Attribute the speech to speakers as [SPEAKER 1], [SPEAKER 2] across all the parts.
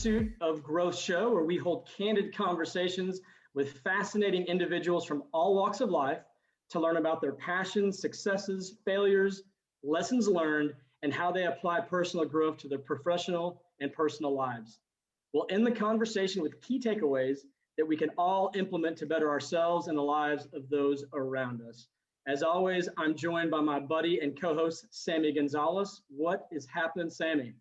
[SPEAKER 1] Pursuit of Growth show, where we hold candid conversations with fascinating individuals from all walks of life to learn about their passions, successes, failures, lessons learned, and how they apply personal growth to their professional and personal lives. We'll end the conversation with key takeaways that we can all implement to better ourselves and the lives of those around us. As always, I'm joined by my buddy and co-host, Sammy Gonzalez. What is happening, Sammy?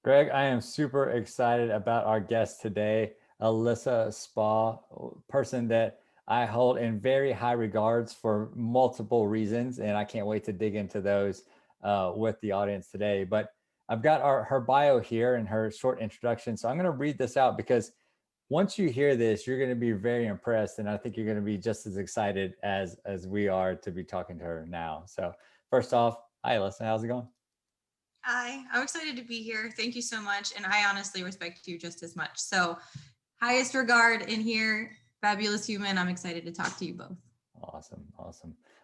[SPEAKER 2] Greg, I am super excited about our guest today, Alyssa Spaw, a person that I hold in very high regards for multiple reasons, and I can't wait to dig into those with the audience today. But I've got her bio here and her short introduction, so I'm going to read this out because once you hear this, you're going to be very impressed, and I think you're going to be just as excited as we are to be talking to her now. So first off, hi, Alyssa. How's it going?
[SPEAKER 3] Hi, I'm excited to be here. Thank you so much. And I honestly respect you just as much. So highest regard in here, fabulous human. I'm excited to talk to you both.
[SPEAKER 2] Awesome.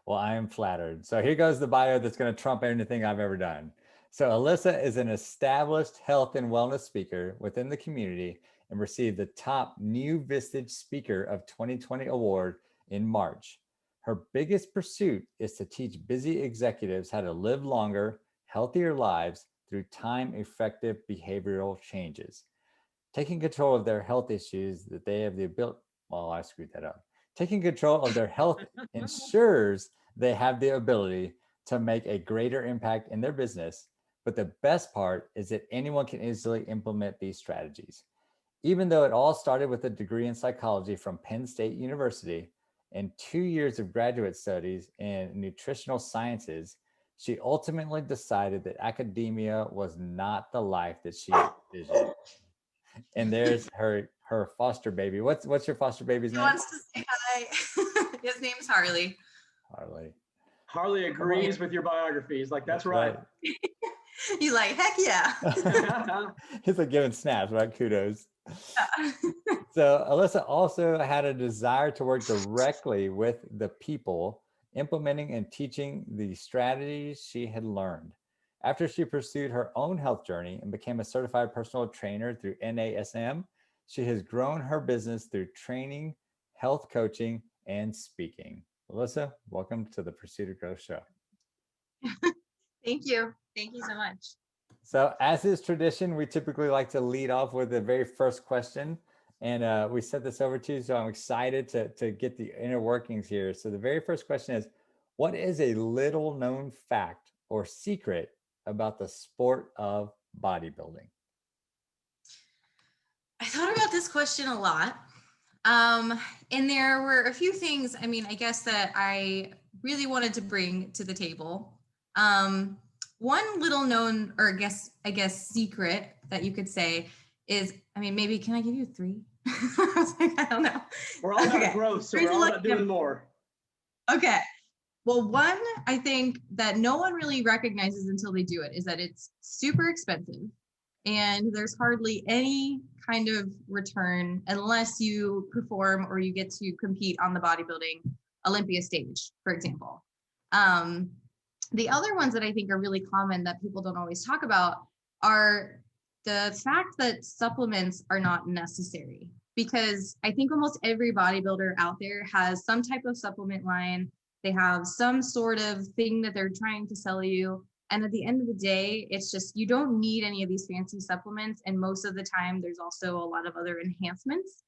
[SPEAKER 2] Well, I am flattered. So here goes the bio that's going to trump anything I've ever done. So Alyssa is an established health and wellness speaker within the community and received the top new Vistage Speaker of 2020 award in March. Her biggest pursuit is to teach busy executives how to live longer, healthier lives through time-effective behavioral changes. Taking control of their health issues that they have the ability, well, I screwed that up. Taking control of their health ensures they have the ability to make a greater impact in their business. But the best part is that anyone can easily implement these strategies. Even though it all started with a degree in psychology from Penn State University and 2 years of graduate studies in nutritional sciences, she ultimately decided that academia was not the life that she envisioned. And there's her foster baby. What's your foster baby's name?
[SPEAKER 3] He wants to say hi. His name's Harley.
[SPEAKER 1] Harley agrees with your biography. He's like, that's right.
[SPEAKER 3] He's like, heck yeah.
[SPEAKER 2] He's like giving snaps, right? Kudos. So Alyssa also had a desire to work directly with the people, implementing and teaching the strategies she had learned. After she pursued her own health journey and became a certified personal trainer through NASM, she has grown her business through training, health coaching, and speaking. Alyssa, welcome to the Pursuit of Growth show.
[SPEAKER 3] Thank you. Thank you so much.
[SPEAKER 2] So as is tradition, we typically like to lead off with the very first question. And we sent this over to you, so I'm excited to get the inner workings here. So the very first question is, what is a little known fact or secret about the sport of bodybuilding?
[SPEAKER 3] I thought about this question a lot. And there were a few things, I guess that I really wanted to bring to the table. One little known, or I guess secret that you could say is, maybe can I give you three? I was like, I don't know.
[SPEAKER 1] We're all about growth, so we're all about doing more.
[SPEAKER 3] Okay. Well, one, I think that no one really recognizes until they do it is that it's super expensive and there's hardly any kind of return unless you perform or you get to compete on the bodybuilding Olympia stage, for example. The other ones that I think are really common that people don't always talk about are the fact that supplements are not necessary, because I think almost every bodybuilder out there has some type of supplement line. They have some sort of thing that they're trying to sell you. And at the end of the day, it's just, you don't need any of these fancy supplements. And most of the time, there's also a lot of other enhancements.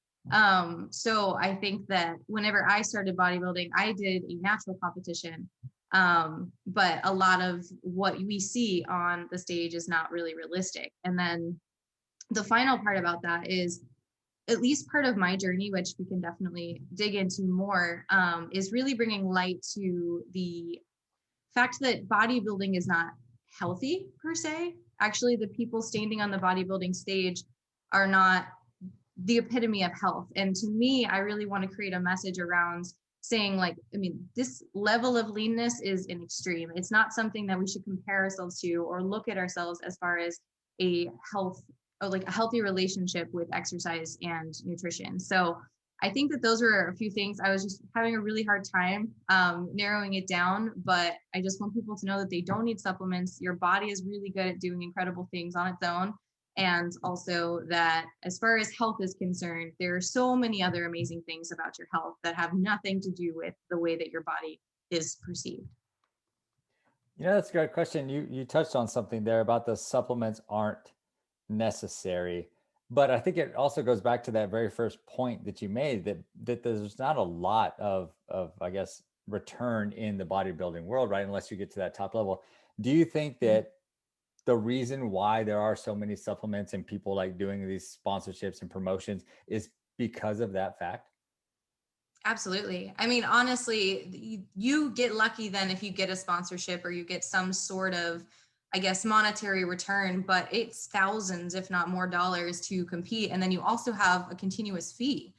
[SPEAKER 3] So I think that whenever I started bodybuilding, I did a natural competition. But a lot of what we see on the stage is not really realistic. And then the final part about that is, at least part of my journey, which we can definitely dig into more, is really bringing light to the fact that bodybuilding is not healthy per se. Actually, the people standing on the bodybuilding stage are not the epitome of health. And to me, I really want to create a message around saying, like, this level of leanness is an extreme. It's not something that we should compare ourselves to or look at ourselves as far as a health, or like a healthy relationship with exercise and nutrition. So I think that those were a few things. I was just having a really hard time narrowing it down, but I just want people to know that they don't need supplements. Your body is really good at doing incredible things on its own. And also that as far as health is concerned, there are so many other amazing things about your health that have nothing to do with the way that your body is perceived.
[SPEAKER 2] That's a great question. You touched on something there about the supplements aren't necessary, but I think it also goes back to that very first point that you made, that there's not a lot of I guess return in the bodybuilding world, right? Unless you get to that top level. Do you think that the reason why there are so many supplements and people like doing these sponsorships and promotions is because of that fact?
[SPEAKER 3] Absolutely. I mean, honestly, you get lucky then if you get a sponsorship or you get some sort of, I guess, monetary return, but it's thousands, if not more dollars to compete. And then you also have a continuous fee.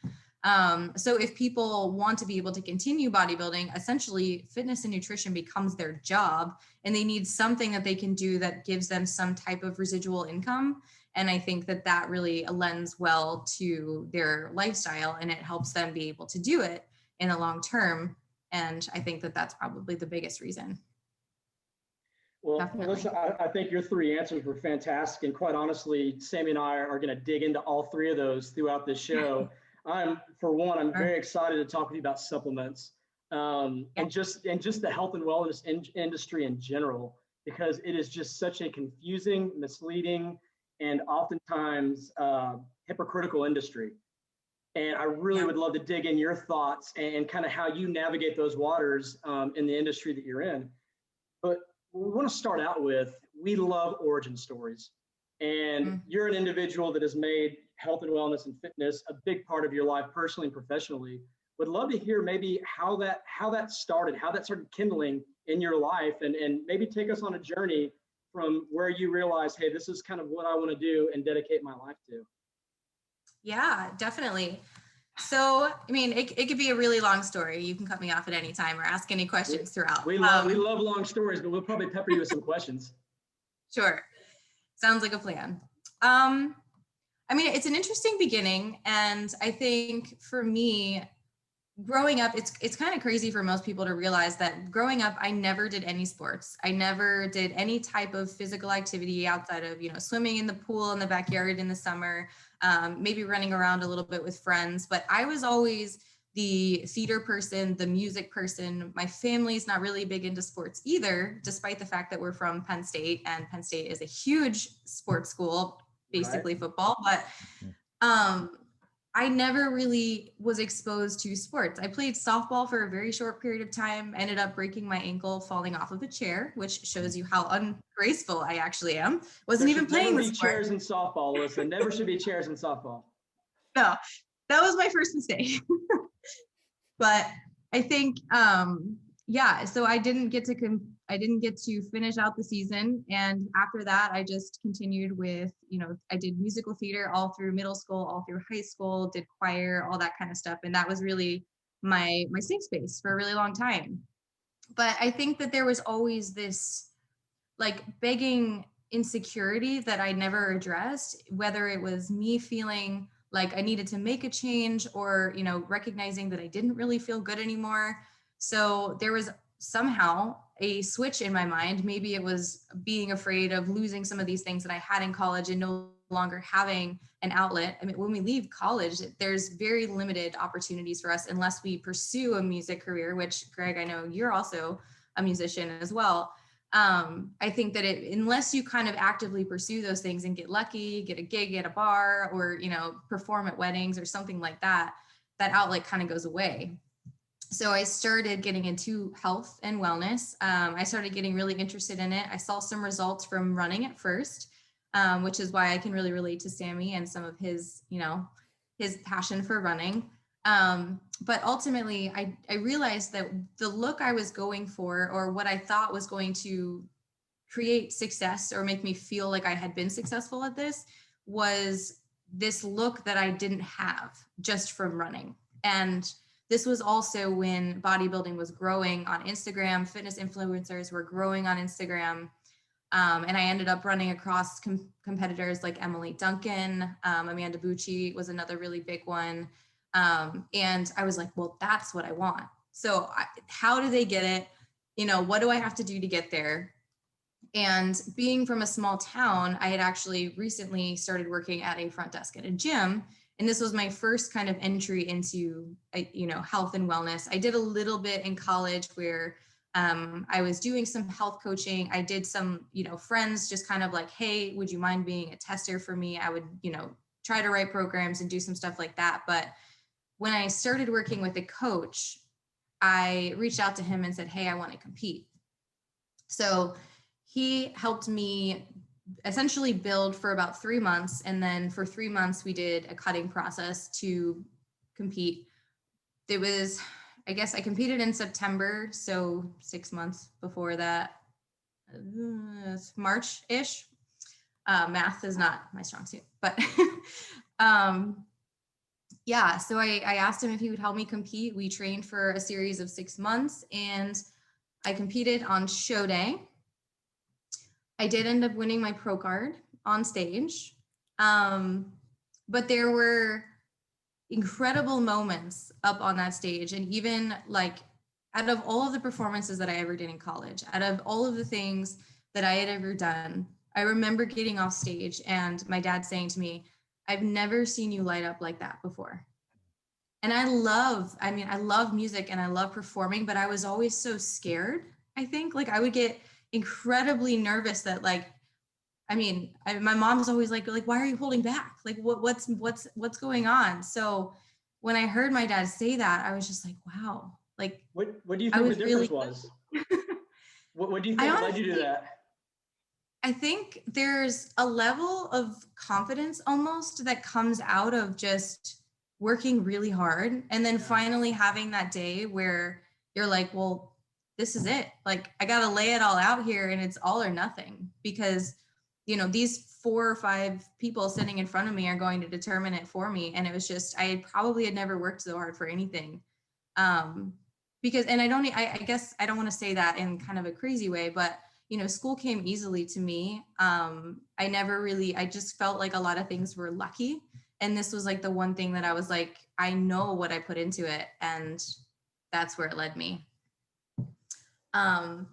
[SPEAKER 3] So if people want to be able to continue bodybuilding, essentially fitness and nutrition becomes their job, and they need something that they can do that gives them some type of residual income. And I think that that really lends well to their lifestyle, and it helps them be able to do it in the long term. And I think that that's probably the biggest reason.
[SPEAKER 1] Well,
[SPEAKER 3] Definitely.
[SPEAKER 1] Alyssa, I think your three answers were fantastic. And quite honestly, Sammy and I are going to dig into all three of those throughout this show. I'm very excited to talk with you about supplements and just the health and wellness industry in general, because it is just such a confusing, misleading, and oftentimes hypocritical industry. And I really would love to dig in your thoughts and kind of how you navigate those waters in the industry that you're in. But we want to start out with, we love origin stories. And you're an individual that has made health and wellness and fitness a big part of your life, personally and professionally. Would love to hear maybe how that started kindling in your life, and maybe take us on a journey from where you realized, hey, this is kind of what I want to do and dedicate my life to.
[SPEAKER 3] Yeah, definitely. So, I mean, it could be a really long story. You can cut me off at any time or ask any questions throughout.
[SPEAKER 1] We love long stories, but we'll probably pepper you with some questions. Sure.
[SPEAKER 3] Sounds like a plan. I mean, it's an interesting beginning. And I think for me, growing up, it's kind of crazy for most people to realize that growing up, I never did any sports. I never did any type of physical activity outside of, swimming in the pool in the backyard in the summer, maybe running around a little bit with friends. But I was always the theater person, the music person. My family's not really big into sports either, despite the fact that we're from Penn State, and Penn State is a huge sports school, basically football. But I never really was exposed to sports. I played softball for a very short period of time, ended up breaking my ankle falling off of a chair, which shows you how ungraceful I actually am. Wasn't even playing the sport.
[SPEAKER 1] Chairs in softball, Alyssa. Never should be chairs in softball.
[SPEAKER 3] No, that was my first mistake. But I think, so I didn't get to finish out the season. And after that, I just continued with, I did musical theater all through middle school, all through high school, did choir, all that kind of stuff. And that was really my safe space for a really long time. But I think that there was always this like begging insecurity that I never addressed, whether it was me feeling like I needed to make a change or, recognizing that I didn't really feel good anymore. So there was somehow a switch in my mind. Maybe it was being afraid of losing some of these things that I had in college and no longer having an outlet. I mean, when we leave college, there's very limited opportunities for us unless we pursue a music career, which Greg, I know you're also a musician as well. I think that unless you kind of actively pursue those things and get lucky, get a gig at a bar or, perform at weddings or something like that, that outlet kind of goes away. So I started getting into health and wellness. I started getting really interested in it. I saw some results from running at first, which is why I can really relate to Sammy and some of his, his passion for running. But ultimately, I realized that the look I was going for, or what I thought was going to create success or make me feel like I had been successful at this, was this look that I didn't have just from running. And this was also when bodybuilding was growing on Instagram. Fitness influencers were growing on Instagram. And I ended up running across competitors like Emily Duncan, Amanda Bucci was another really big one. And I was like, well, that's what I want. So how do they get it? What do I have to do to get there? And being from a small town, I had actually recently started working at a front desk at a gym. And this was my first kind of entry into, health and wellness. I did a little bit in college where I was doing some health coaching. I did some, friends just kind of like, hey, would you mind being a tester for me? I would, try to write programs and do some stuff like that. But when I started working with a coach, I reached out to him and said, hey, I want to compete. So he helped me essentially build for about 3 months. And then for 3 months, we did a cutting process to compete. It was, I guess I competed in September. So 6 months before that, March-ish. Math is not my strong suit, but yeah. So I asked him if he would help me compete. We trained for a series of 6 months and I competed on show day. I did end up winning my pro card on stage. But there were incredible moments up on that stage. And even like out of all of the performances that I ever did in college, out of all of the things that I had ever done, I remember getting off stage and my dad saying to me, I've never seen you light up like that before. And I love music and I love performing, but I was always so scared. I think like I would get incredibly nervous that like, my mom's always like, why are you holding back? Like what's going on? So when I heard my dad say that, I was just like, wow. Like,
[SPEAKER 1] what do you think the difference was? What do you think led you to that?
[SPEAKER 3] I think there's a level of confidence almost that comes out of just working really hard and then finally having that day where you're like, well, this is it. Like, I got to lay it all out here and it's all or nothing because, these 4 or 5 people sitting in front of me are going to determine it for me. And it was just, I probably had never worked so hard for anything. Because, and I guess I don't want to say that in kind of a crazy way, but school came easily to me. I just felt like a lot of things were lucky. And this was like the one thing that I was like, I know what I put into it. And that's where it led me.
[SPEAKER 2] I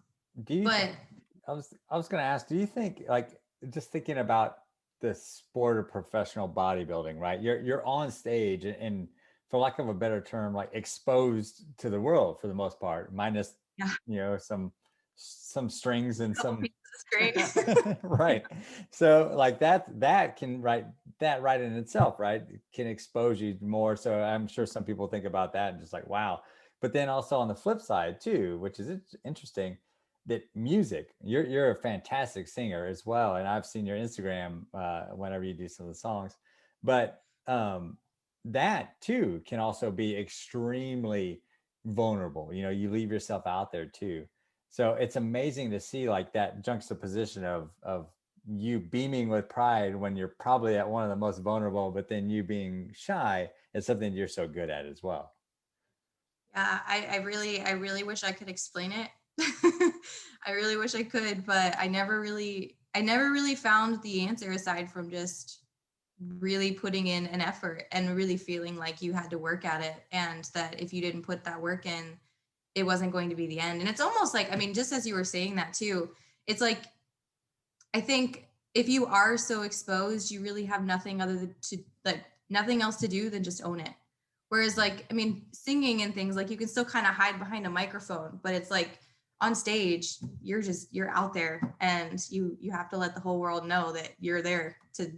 [SPEAKER 2] was going to ask, do you think like, just thinking about the sport of professional bodybuilding, right? You're on stage and for lack of a better term, like exposed to the world for the most part, minus, some strings and some right. So like that can right in itself, right, can expose you more. So I'm sure some people think about that and just like, wow. But then also on the flip side too, which is interesting, that music, you're a fantastic singer as well. And I've seen your Instagram whenever you do some of the songs, but that too can also be extremely vulnerable. You leave yourself out there too. So it's amazing to see like that juxtaposition of you beaming with pride when you're probably at one of the most vulnerable, but then you being shy is something you're so good at as well.
[SPEAKER 3] Yeah, I really wish I could explain it. I really wish I could, but I never really found the answer aside from just really putting in an effort and really feeling like you had to work at it. And that if you didn't put that work in, it wasn't going to be the end. And it's almost like, just as you were saying that too, it's like, I think if you are so exposed, you really have nothing nothing else to do than just own it. Whereas like, singing and things like you can still kind of hide behind a microphone, but it's like on stage, you're out there and you have to let the whole world know that you're there to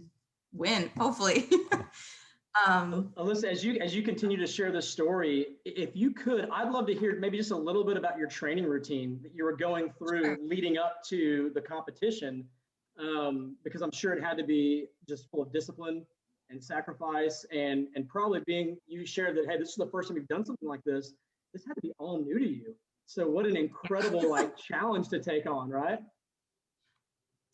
[SPEAKER 3] win, hopefully.
[SPEAKER 1] Alyssa, as you continue to share this story, if you could, I'd love to hear maybe just a little bit about your training routine that you were going through leading up to the competition, because I'm sure it had to be just full of discipline and sacrifice and probably you shared that, hey, this is the first time you've done something like this. This had to be all new to you. So what an incredible challenge to take on, right?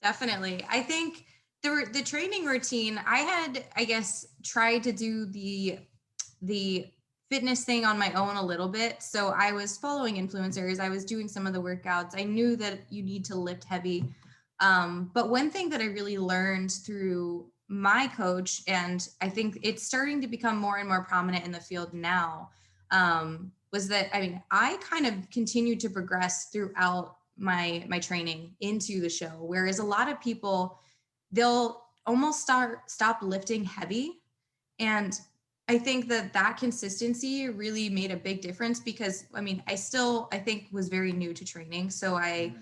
[SPEAKER 3] Definitely. I think the training routine, I had, I guess, tried to do the fitness thing on my own a little bit. So I was following influencers. I was doing some of the workouts. I knew that you need to lift heavy. But one thing that I really learned through my coach, and I think it's starting to become more and more prominent in the field now, was that, I kind of continued to progress throughout my training into the show. Whereas a lot of people, they'll almost stop lifting heavy. And I think that consistency really made a big difference, because I mean, I think was very new to training. So I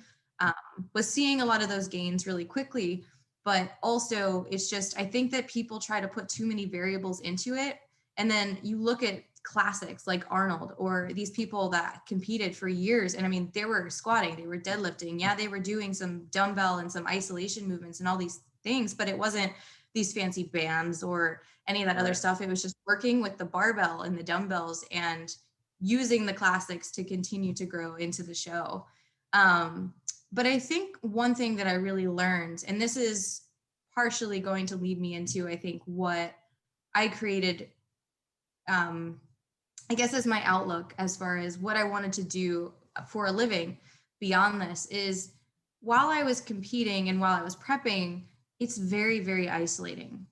[SPEAKER 3] was seeing a lot of those gains really quickly, but also it's just, I think that people try to put too many variables into it. And then you look at classics like Arnold or these people that competed for years. And I mean, they were squatting, they were deadlifting. Yeah, they were doing some dumbbell and some isolation movements and all these things, but it wasn't these fancy bands or any of that other stuff. It was just working with the barbell and the dumbbells and using the classics to continue to grow into the show. But I think one thing that I really learned, and this is partially going to lead me into, I think, what I created, I guess, as my outlook as far as what I wanted to do for a living beyond this, is while I was competing and while I was prepping, it's very, very isolating.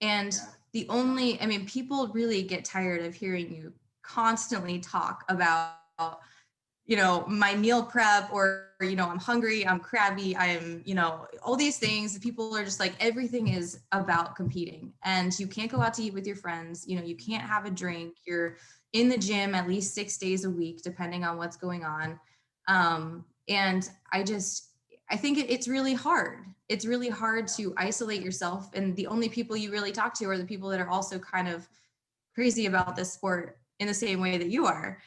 [SPEAKER 3] And people really get tired of hearing you constantly talk about, my meal prep, or, I'm hungry, I'm crabby, I'm, all these things. People are just like, everything is about competing, and you can't go out to eat with your friends. You can't have a drink. You're in the gym at least 6 days a week, depending on what's going on. And I think it's really hard. It's really hard to isolate yourself. And the only people you really talk to are the people that are also kind of crazy about this sport in the same way that you are.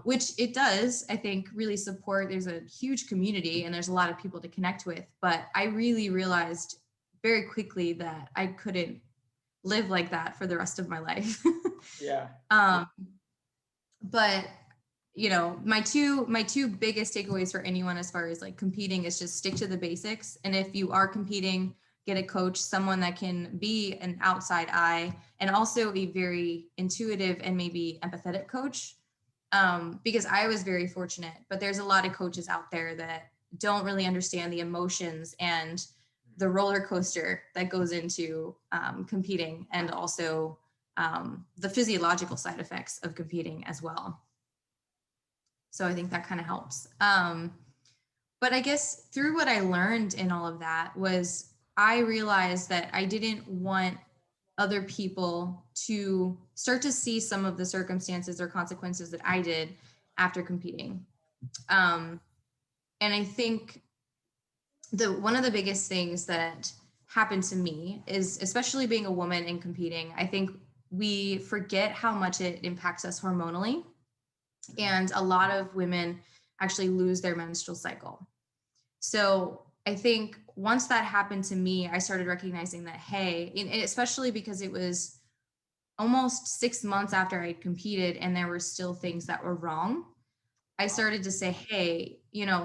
[SPEAKER 3] Which it does, I think, really support. There's a huge community and there's a lot of people to connect with. But I really realized very quickly that I couldn't live like that for the rest of my life.
[SPEAKER 1] Yeah.
[SPEAKER 3] But my two biggest takeaways for anyone as far as like competing is just stick to the basics. And if you are competing, get a coach, someone that can be an outside eye, and also a very intuitive and maybe empathetic coach. Because I was very fortunate, but there's a lot of coaches out there that don't really understand the emotions and the roller coaster that goes into competing, and also the physiological side effects of competing as well. So I think that kind of helps. But I guess through what I learned in all of that was, I realized that I didn't want other people to start to see some of the circumstances or consequences that I did after competing. And I think one of the biggest things that happened to me is, especially being a woman and competing, I think we forget how much it impacts us hormonally. And a lot of women actually lose their menstrual cycle. So I think once that happened to me, I started recognizing that, hey, especially because it was almost 6 months after I competed and there were still things that were wrong, I started to say, hey,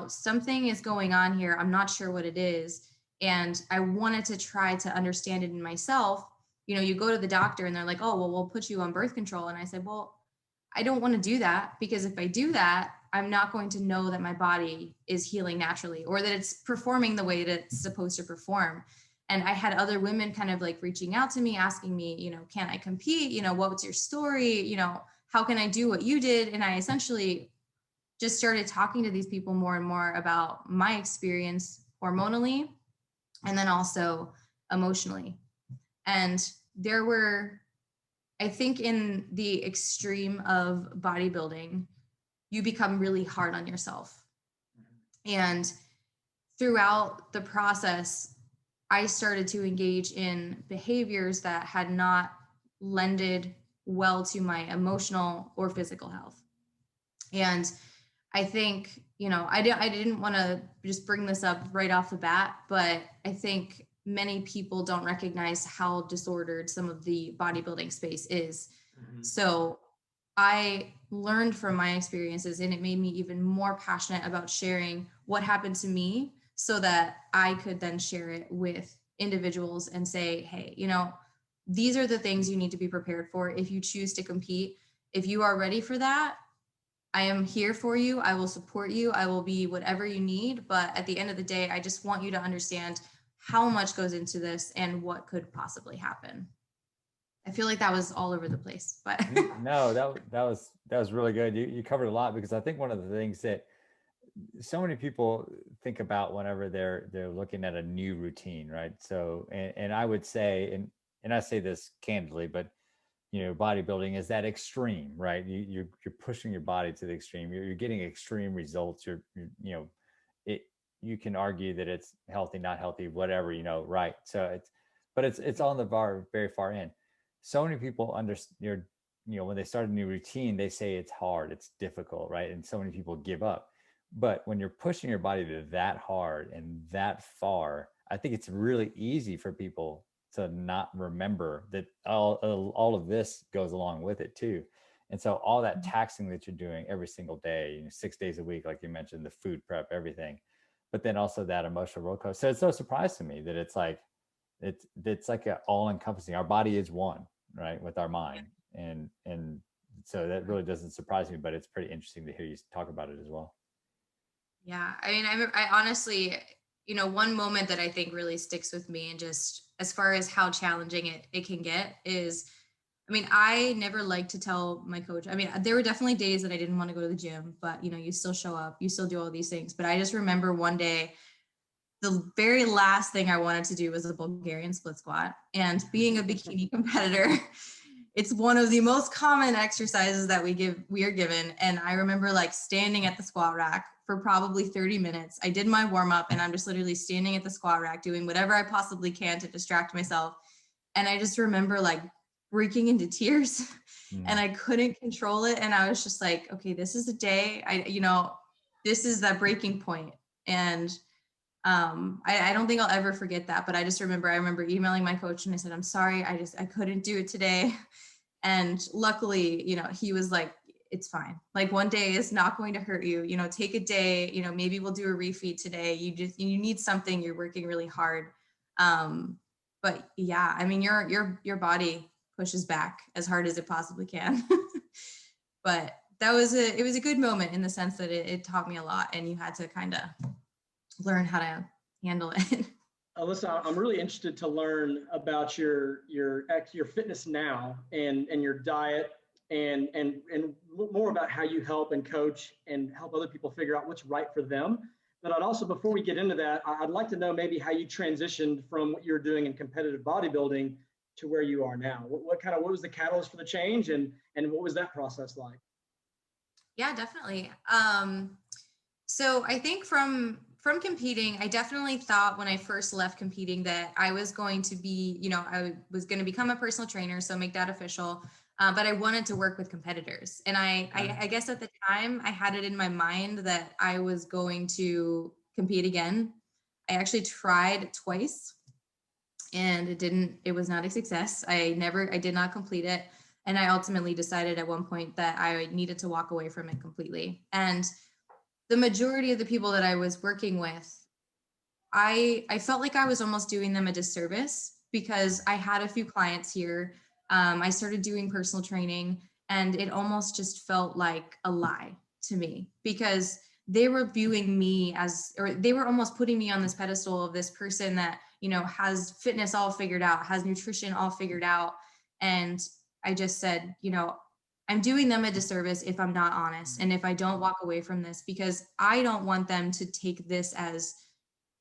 [SPEAKER 3] something is going on here. I'm not sure what it is. And I wanted to try to understand it in myself. You go to the doctor and they're like, oh, well, we'll put you on birth control. And I said, well, I don't want to do that, because if I do that, I'm not going to know that my body is healing naturally, or that it's performing the way that it's supposed to perform. And I had other women kind of like reaching out to me, asking me, can I compete? What's your story? How can I do what you did? And I essentially just started talking to these people more and more about my experience hormonally, and then also emotionally. And there were, I think, in the extreme of bodybuilding, you become really hard on yourself. And throughout the process, I started to engage in behaviors that had not lended well to my emotional or physical health. And I think, I didn't want to just bring this up right off the bat, but I think many people don't recognize how disordered some of the bodybuilding space is. Mm-hmm. So I learned from my experiences, and it made me even more passionate about sharing what happened to me, so that I could then share it with individuals and say, hey, these are the things you need to be prepared for if you choose to compete. If you are ready for that, I am here for you. I will support you. I will be whatever you need. But at the end of the day, I just want you to understand how much goes into this and what could possibly happen. I feel like that was all over the place, but
[SPEAKER 2] no, that was really good. You covered a lot, because I think one of the things that so many people think about whenever they're looking at a new routine, right? So, and I would say, and I say this candidly, but bodybuilding is that extreme, right? You're pushing your body to the extreme. You're getting extreme results. It. You can argue that it's healthy, not healthy, whatever, right? So it's on the very far end. So many people understand. When they start a new routine, they say it's hard, it's difficult, right? And so many people give up. But when you're pushing your body to that hard and that far, I think it's really easy for people to not remember that all of this goes along with it too. And so all that taxing that you're doing every single day, 6 days a week, like you mentioned, the food prep, everything, but then also that emotional roller coaster. So it's no surprise to me that it's like an all-encompassing. Our body is one, right, with our mind, and so that really doesn't surprise me. But it's pretty interesting to hear you talk about it as well.
[SPEAKER 3] Yeah, I mean, I honestly, one moment that I think really sticks with me, and just as far as how challenging it can get is, I mean, I never liked to tell my coach. I mean, there were definitely days that I didn't want to go to the gym, but you still show up, you still do all these things. But I just remember one day, the very last thing I wanted to do was a Bulgarian split squat. And being a bikini competitor, it's one of the most common exercises that we are given. And I remember like standing at the squat rack for probably 30 minutes. I did my warm up and I'm just literally standing at the squat rack doing whatever I possibly can to distract myself. And I just remember like breaking into tears and I couldn't control it. And I was just like, okay, this is a day, this is that breaking point. And I don't think I'll ever forget that, but I remember emailing my coach and I said, I'm sorry, I couldn't do it today. And luckily, he was like, it's fine. Like one day is not going to hurt you, take a day, maybe we'll do a refeed today. You need something, you're working really hard. But yeah, I mean, your body pushes back as hard as it possibly can. But it was a good moment in the sense that it taught me a lot and you had to kind of learn how to handle it.
[SPEAKER 1] Alyssa, I'm really interested to learn about your fitness now and your diet and more about how you help and coach and help other people figure out what's right for them. But I'd also, before we get into that, I'd like to know maybe how you transitioned from what you were doing in competitive bodybuilding to where you are now. What was the catalyst for the change, and what was that process like?
[SPEAKER 3] Yeah, definitely. So I think from competing, I definitely thought when I first left competing that I was going to be, I was going to become a personal trainer, so make that official. But I wanted to work with competitors. And I guess at the time I had it in my mind that I was going to compete again. I actually tried twice and it was not a success. I did not complete it. And I ultimately decided at one point that I needed to walk away from it completely. And the majority of the people that I was working with, I felt like I was almost doing them a disservice because I had a few clients here. I started doing personal training and it almost just felt like a lie to me because they were viewing me or they were almost putting me on this pedestal of this person that, has fitness all figured out, has nutrition all figured out. And I just said, I'm doing them a disservice if I'm not honest and if I don't walk away from this, because I don't want them to take this as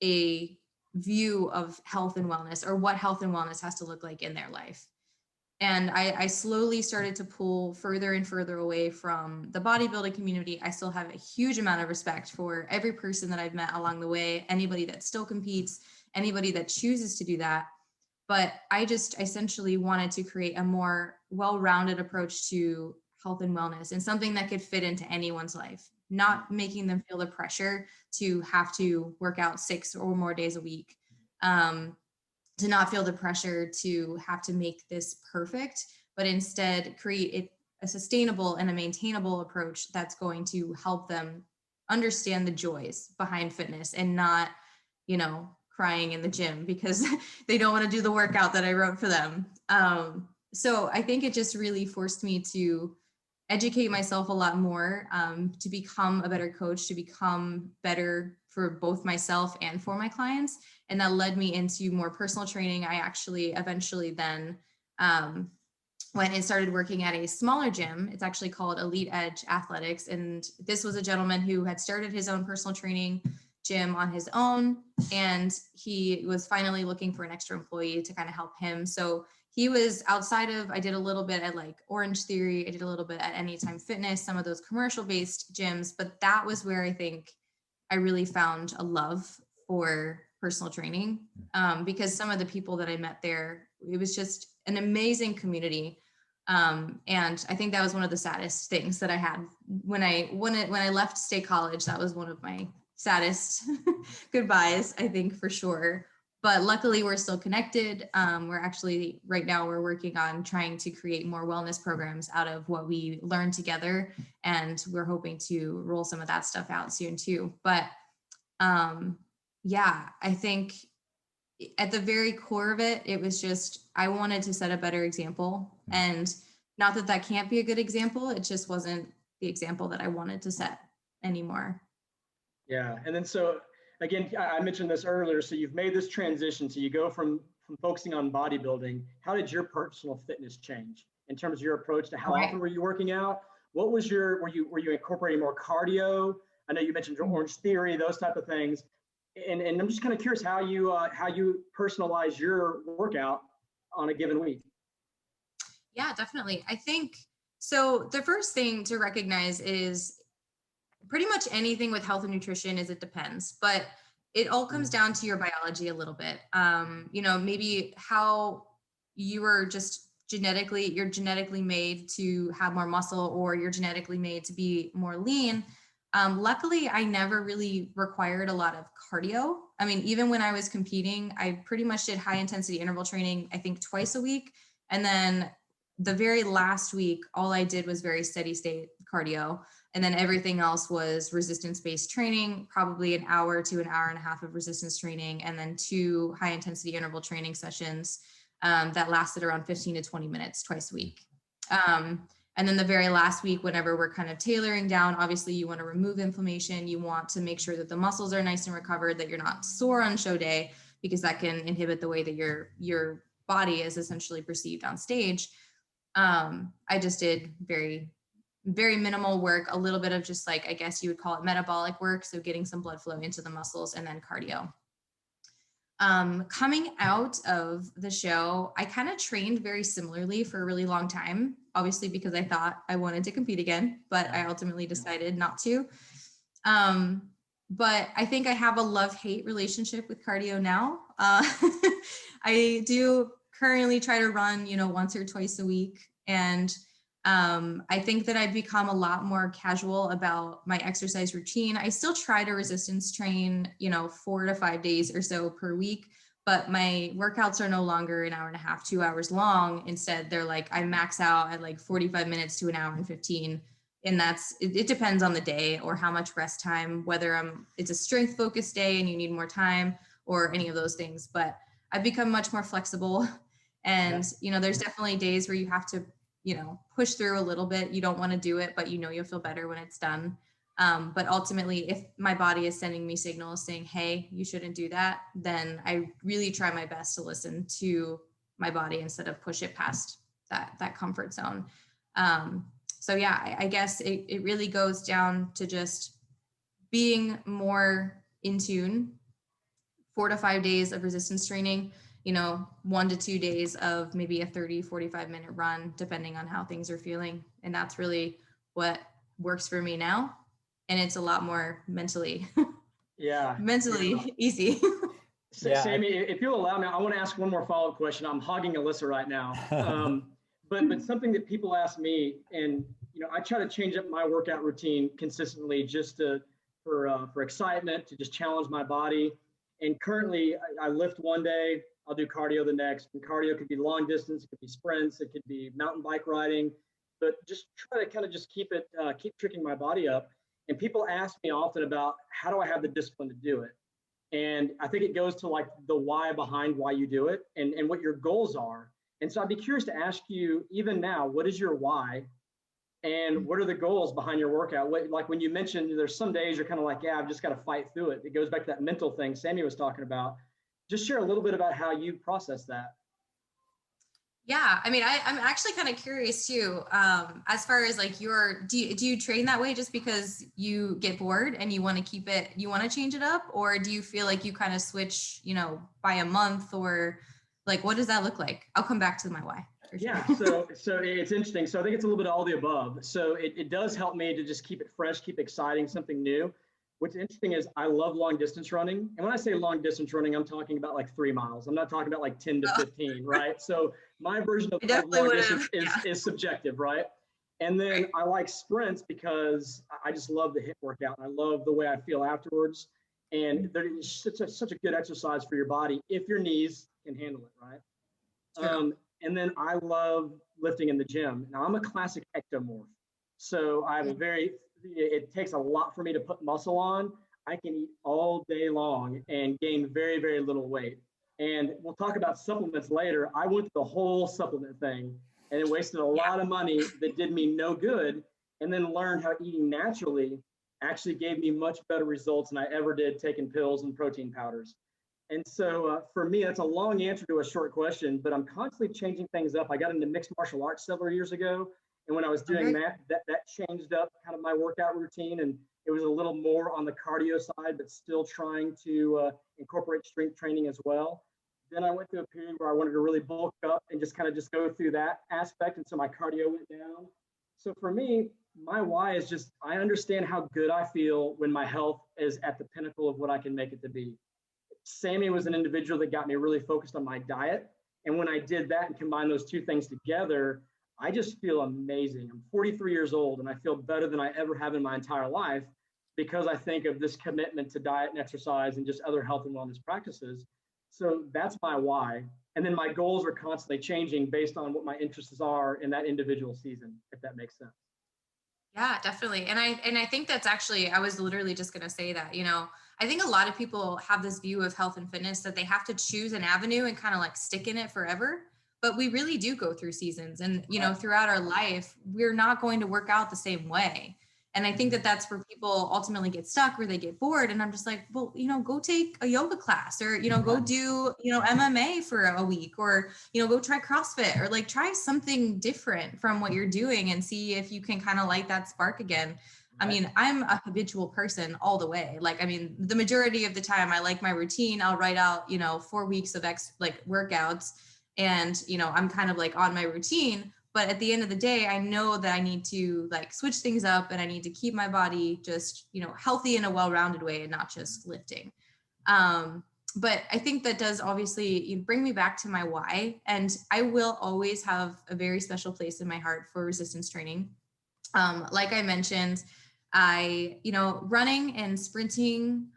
[SPEAKER 3] a view of health and wellness or what health and wellness has to look like in their life. And I slowly started to pull further and further away from the bodybuilding community. I still have a huge amount of respect for every person that I've met along the way, anybody that still competes, anybody that chooses to do that. But I just essentially wanted to create a more well-rounded approach to health and wellness and something that could fit into anyone's life, not making them feel the pressure to have to work out 6 or more days a week, to not feel the pressure to have to make this perfect, but instead create a sustainable and a maintainable approach that's going to help them understand the joys behind fitness and not, crying in the gym because they don't want to do the workout that I wrote for them. So I think it just really forced me to educate myself a lot more, to become a better coach, to become better for both myself and for my clients. And that led me into more personal training. I actually eventually then went and started working at a smaller gym. It's actually called Elite Edge Athletics. And this was a gentleman who had started his own personal training gym on his own. And he was finally looking for an extra employee to kind of help him. So he was outside of, I did a little bit at like Orange Theory. I did a little bit at Anytime Fitness, some of those commercial based gyms, but that was where I think I really found a love for personal training, because some of the people that I met there, it was just an amazing community. And I think that was one of the saddest things that I had when I left State College. That was one of my saddest goodbyes, I think, for sure. But luckily we're still connected. We're actually right now we're working on trying to create more wellness programs out of what we learned together. And we're hoping to roll some of that stuff out soon too. But yeah, I think at the very core of it, it was just, I wanted to set a better example. And not that that can't be a good example. It just wasn't the example that I wanted to set anymore.
[SPEAKER 1] Yeah. And then, so again, I mentioned this earlier. So you've made this transition. So you go from focusing on bodybuilding. How did your personal fitness change in terms of your approach to how often were you working out? What was were you incorporating more cardio? I know you mentioned Orange Theory, those type of things. And I'm just kind of curious how you personalize your workout on a given week.
[SPEAKER 3] Yeah, definitely. I think so. The first thing to recognize is pretty much anything with health and nutrition is it depends, but it all comes down to your biology a little bit. Maybe how you were just you're genetically made to have more muscle, or you're genetically made to be more lean. Luckily, I never really required a lot of cardio. I mean, even when I was competing, I pretty much did high intensity interval training, I think twice a week. And then the very last week, all I did was very steady state cardio. And then everything else was resistance-based training, probably an hour to an hour and a half of resistance training, and then 2 high intensity interval training sessions that lasted around 15 to 20 minutes twice a week. And then the very last week, whenever we're kind of tailoring down, obviously you want to remove inflammation. You want to make sure that the muscles are nice and recovered, that you're not sore on show day, because that can inhibit the way that your body is essentially perceived on stage. I just did very, very minimal work, a little bit of just like, I guess you would call it metabolic work. So getting some blood flow into the muscles, and then cardio. Coming out of the show, I kind of trained very similarly for a really long time, obviously because I thought I wanted to compete again, but I ultimately decided not to. But I think I have a love-hate relationship with cardio now. I do currently try to run, once or twice a week. And I think that I've become a lot more casual about my exercise routine. I still try to resistance train, 4 to 5 days or so per week, but my workouts are no longer an hour and a half, 2 hours long. Instead, they're like, I max out at like 45 minutes to an hour and 15. And it depends on the day or how much rest time, whether it's a strength focused day and you need more time or any of those things. But I've become much more flexible. And, there's definitely days where you have to push through a little bit. You don't want to do it, but you'll feel better when it's done. But ultimately, if my body is sending me signals saying, hey, you shouldn't do that, then I really try my best to listen to my body instead of push it past that comfort zone. So yeah, I guess it really goes down to just being more in tune. 4 to 5 days of resistance training, 1 to 2 days of maybe a 30, 45 minute run, depending on how things are feeling. And that's really what works for me now. And it's a lot more mentally easy.
[SPEAKER 1] Sammy, if you'll allow me, I want to ask one more follow-up question. I'm hogging Alyssa right now. But something that people ask me, and I try to change up my workout routine consistently just for excitement, to just challenge my body. And currently, I lift one day, I'll do cardio the next. And cardio could be long distance, it could be sprints, it could be mountain bike riding, but just try to kind of just keep tricking my body up. And people ask me often about how do I have the discipline to do it? And I think it goes to like the why behind why you do it and what your goals are. And so I'd be curious to ask you, even now, what is your why? And what are the goals behind your workout? Like when you mentioned there's some days you're kind of like, I've just got to fight through it. It goes back to that mental thing Sammy was talking about. Just share a little bit about how you process that.
[SPEAKER 3] Yeah, I mean, I'm actually kind of curious too. As far as like do you train that way just because you get bored and you want to keep it, you want to change it up, or do you feel like you kind of switch, by a month, or like what does that look like? I'll come back to my why.
[SPEAKER 1] Yeah, so it's interesting. So I think it's a little bit of all the above. So it does help me to just keep it fresh, keep exciting, something new. What's interesting is I love long distance running. And when I say long distance running, I'm talking about like 3 miles. I'm not talking about like 10 to 15, right? So my version of long distance is subjective, right? And then I like sprints because I just love the HIIT workout. I love the way I feel afterwards. And it's such a good exercise for your body if your knees can handle it, right?
[SPEAKER 3] Sure.
[SPEAKER 1] And then I love lifting in the gym. Now I'm a classic ectomorph. So it takes a lot for me to put muscle on. I can eat all day long and gain very, very little weight. And we'll talk about supplements later. I went through the whole supplement thing and it wasted a lot of money that did me no good. And then learned how eating naturally actually gave me much better results than I ever did taking pills and protein powders. And so for me, that's a long answer to a short question, but I'm constantly changing things up. I got into mixed martial arts several years ago. And when I was doing that changed up kind of my workout routine. And it was a little more on the cardio side, but still trying to incorporate strength training as well. Then I went through a period where I wanted to really bulk up and just go through that aspect. And so my cardio went down. So for me, my why is just, I understand how good I feel when my health is at the pinnacle of what I can make it to be. Sammy was an individual that got me really focused on my diet. And when I did that and combined those two things together, I just feel amazing. I'm 43 years old and I feel better than I ever have in my entire life because I think of this commitment to diet and exercise and just other health and wellness practices. So that's my why. And then my goals are constantly changing based on what my interests are in that individual season, if that makes sense.
[SPEAKER 3] Yeah, definitely. And I think that's actually, I was literally just going to say that, I think a lot of people have this view of health and fitness that they have to choose an avenue and kind of like stick in it forever. But we really do go through seasons and, throughout our life, we're not going to work out the same way. And I think that that's where people ultimately get stuck, where they get bored. And I'm just like, well, go take a yoga class or, go do, MMA for a week or, go try CrossFit or like try something different from what you're doing and see if you can kind of light that spark again. I mean, I'm a habitual person all the way. Like, I mean, the majority of the time I like my routine. I'll write out, 4 weeks of workouts and, I'm kind of like on my routine. But at the end of the day, I know that I need to like switch things up and I need to keep my body just, healthy in a well-rounded way and not just lifting. But I think that does obviously bring me back to my why. And I will always have a very special place in my heart for resistance training. Like I mentioned, running and sprinting,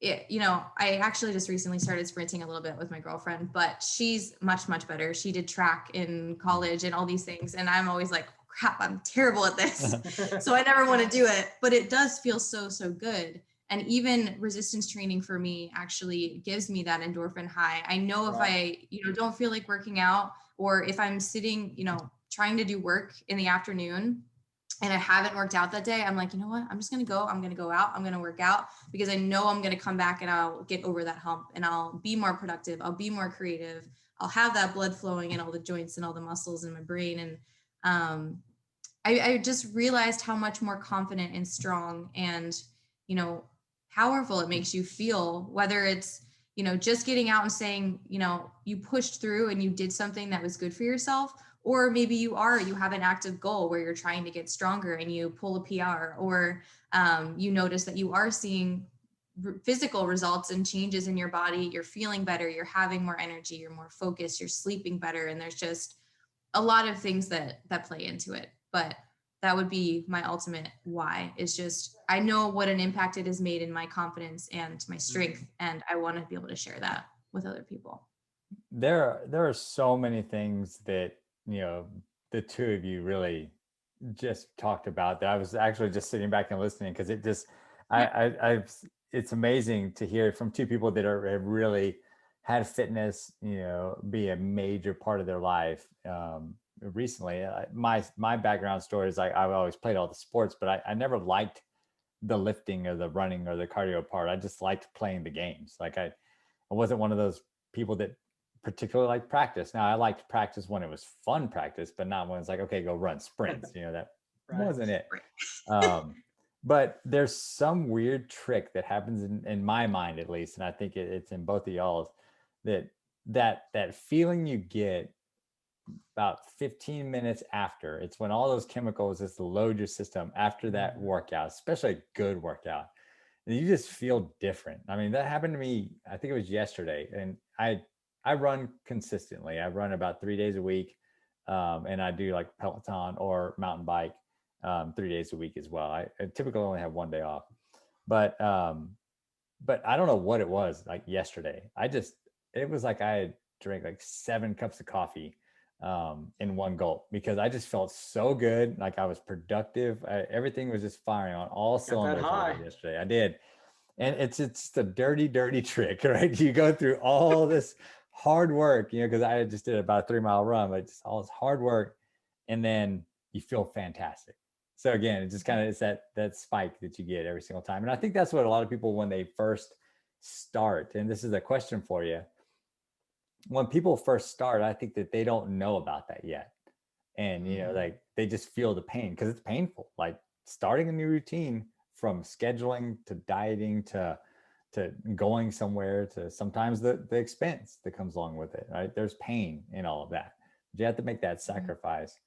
[SPEAKER 3] I actually just recently started sprinting a little bit with my girlfriend, but she's much, much better. She did track in college and all these things. And I'm always like, crap, I'm terrible at this. So I never want to do it, but it does feel so, so good. And even resistance training for me actually gives me that endorphin high. I know if I, don't feel like working out, or if I'm sitting, trying to do work in the afternoon and I haven't worked out that day, I'm like, you know what? I'm just going to go. I'm going to go out. I'm going to work out because I know I'm going to come back and I'll get over that hump and I'll be more productive. I'll be more creative. I'll have that blood flowing in all the joints and all the muscles in my brain. And I just realized how much more confident and strong and, powerful it makes you feel, whether it's, just getting out and saying, you pushed through and you did something that was good for yourself. Or maybe you have an active goal where you're trying to get stronger and you pull a PR, or you notice that you are seeing physical results and changes in your body. You're feeling better. You're having more energy. You're more focused. You're sleeping better. And there's just a lot of things that play into it. But that would be my ultimate why, is just, I know what an impact it has made in my confidence and my strength. And I want to be able to share that with other people.
[SPEAKER 2] There are so many things that, the two of you really just talked about that I was actually just sitting back and listening, because it just, it's amazing to hear from two people that have really had fitness, be a major part of their life. Recently, my background story is I've always played all the sports, but I never liked the lifting or the running or the cardio part. I just liked playing the games. Like I wasn't one of those people that particularly like practice. Now, I liked practice when it was fun practice, but not when it's like, okay, go run sprints. That wasn't it. But there's some weird trick that happens in my mind, at least, and I think it's in both of y'all's, that feeling you get about 15 minutes after. It's when all those chemicals just load your system after that workout, especially a good workout. And you just feel different. I mean, that happened to me, I think it was yesterday. And I run consistently. I run about 3 days a week. And I do like Peloton or mountain bike 3 days a week as well. I typically only have 1 day off. But I don't know what it was like yesterday. It was like I had drank like 7 cups of coffee in one gulp, because I just felt so good. Like I was productive. Everything was just firing on all cylinders yesterday. I did. And it's a dirty, dirty trick, right? You go through all this hard work, because I just did about a 3-mile run, but just all this hard work, and then you feel fantastic. So again, it just kind of, it's that spike that you get every single time. And I think that's what a lot of people, when they first start, and this is a question for you, when people first start, I think that they don't know about that yet. And, like they just feel the pain, because it's painful. Like starting a new routine, from scheduling to dieting to going somewhere, to sometimes the expense that comes along with it, right? There's pain in all of that. You have to make that sacrifice.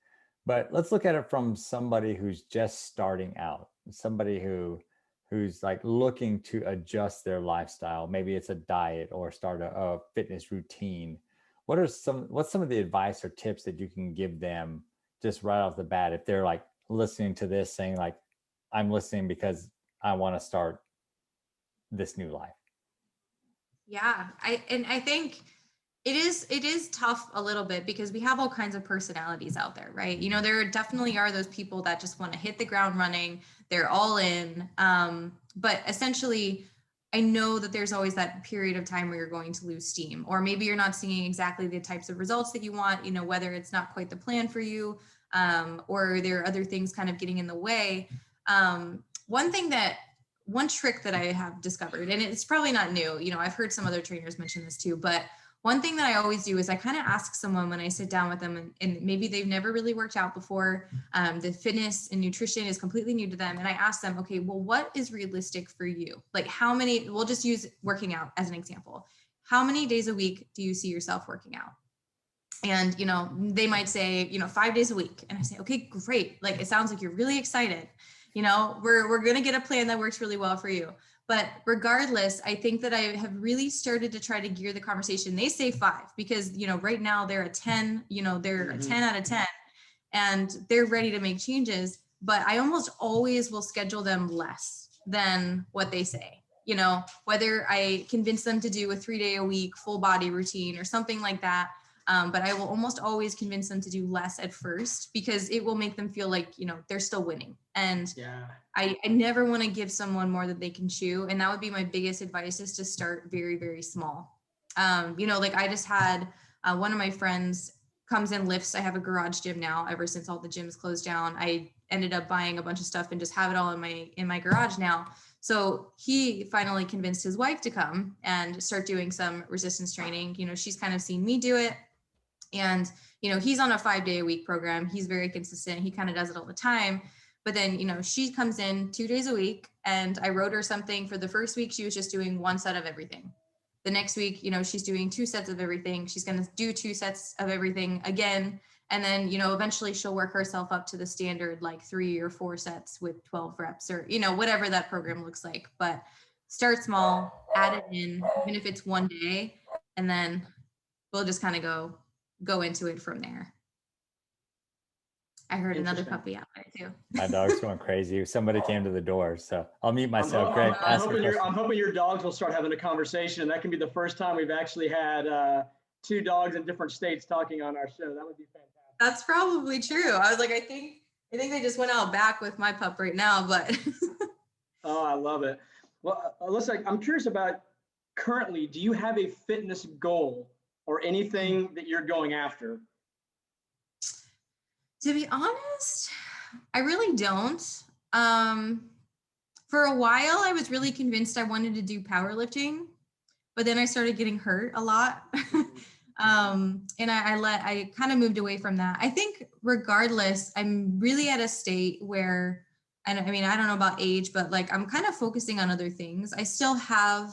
[SPEAKER 2] But let's look at it from somebody who's just starting out, somebody who's like looking to adjust their lifestyle. Maybe it's a diet or start a fitness routine. What's some of the advice or tips that you can give them just right off the bat, if they're like listening to this saying like, I'm listening because I want to start this new life?
[SPEAKER 3] Yeah, I think it is tough a little bit, because we have all kinds of personalities out there, right? There definitely are those people that just want to hit the ground running. They're all in. But essentially, I know that there's always that period of time where you're going to lose steam, or maybe you're not seeing exactly the types of results that you want, whether it's not quite the plan for you, or there are other things kind of getting in the way. One trick that I have discovered, and it's probably not new, I've heard some other trainers mention this too, but one thing that I always do is I kind of ask someone when I sit down with them, and maybe they've never really worked out before, the fitness and nutrition is completely new to them. And I ask them, okay, well, what is realistic for you? Like we'll just use working out as an example. How many days a week do you see yourself working out? And, they might say, 5 days a week. And I say, okay, great. Like, it sounds like you're really excited. We're going to get a plan that works really well for you. But regardless, I think that I have really started to try to gear the conversation. They say 5 because, right now they're a 10, they're a 10 out of 10, and they're ready to make changes. But I almost always will schedule them less than what they say, whether I convince them to do a 3-day-a-week full body routine or something like that. But I will almost always convince them to do less at first, because it will make them feel like, they're still winning. And I never want to give someone more than they can chew. And that would be my biggest advice, is to start very, very small. Like I just had one of my friends comes and lifts. I have a garage gym now. Ever since all the gyms closed down, I ended up buying a bunch of stuff and just have it all in my garage now. So he finally convinced his wife to come and start doing some resistance training. She's kind of seen me do it. And, he's on a 5-day-a-week program. He's very consistent. He kind of does it all the time. But then, she comes in 2 days a week, and I wrote her something. For the first week, she was just doing 1 set of everything. The next week, she's doing 2 sets of everything. She's going to do 2 sets of everything again. And then, eventually she'll work herself up to the standard, like 3 or 4 sets with 12 reps, or, whatever that program looks like. But start small, add it in, even if it's 1 day, and then we'll just kind of go into it from there. I heard another puppy out there too.
[SPEAKER 2] My dog's going crazy. Somebody came to the door, so I'll mute myself. Greg,
[SPEAKER 1] I'm hoping your dogs will start having a conversation, and that can be the first time we've actually had 2 dogs in different states talking on our show. That would be fantastic.
[SPEAKER 3] That's probably true. I was like, I think they just went out back with my pup right now, but.
[SPEAKER 1] Oh, I love it. Well, Alyssa, I'm curious about currently, do you have a fitness goal or anything that you're going after?
[SPEAKER 3] To be honest, I really don't. For a while, I was really convinced I wanted to do powerlifting, but then I started getting hurt a lot. And I kind of moved away from that. I think regardless, I'm really at a state where, and I mean, I don't know about age, but like I'm kind of focusing on other things. I still have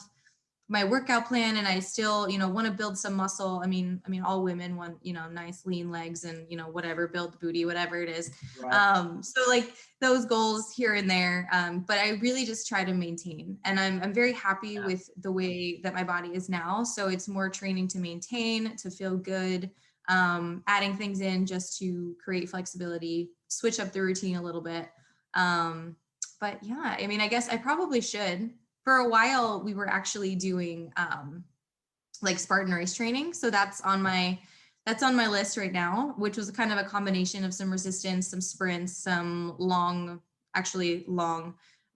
[SPEAKER 3] my workout plan and I still, want to build some muscle. I mean, all women want, nice lean legs and, whatever, build the booty, whatever it is.
[SPEAKER 1] Right.
[SPEAKER 3] So like those goals here and there. But I really just try to maintain, and I'm very happy with the way that my body is now. So it's more training to maintain, to feel good, adding things in just to create flexibility, switch up the routine a little bit. But yeah, I mean, I guess I probably should. For a while, we were actually doing like Spartan race training. So that's on my list right now, which was kind of a combination of some resistance, some sprints, some long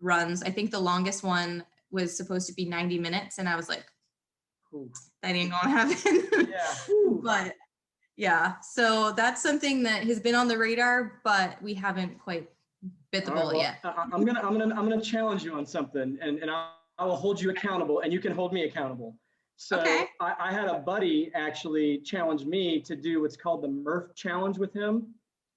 [SPEAKER 3] runs. I think the longest one was supposed to be 90 minutes. And I was like, that ain't gonna happen.
[SPEAKER 1] Yeah.
[SPEAKER 3] But yeah, so that's something that has been on the radar, but we haven't quite bit the bullet yet.
[SPEAKER 1] I'm gonna challenge you on something, and I will hold you accountable, and you can hold me accountable. So
[SPEAKER 3] okay.
[SPEAKER 1] I had a buddy actually challenge me to do what's called the Murph challenge with him.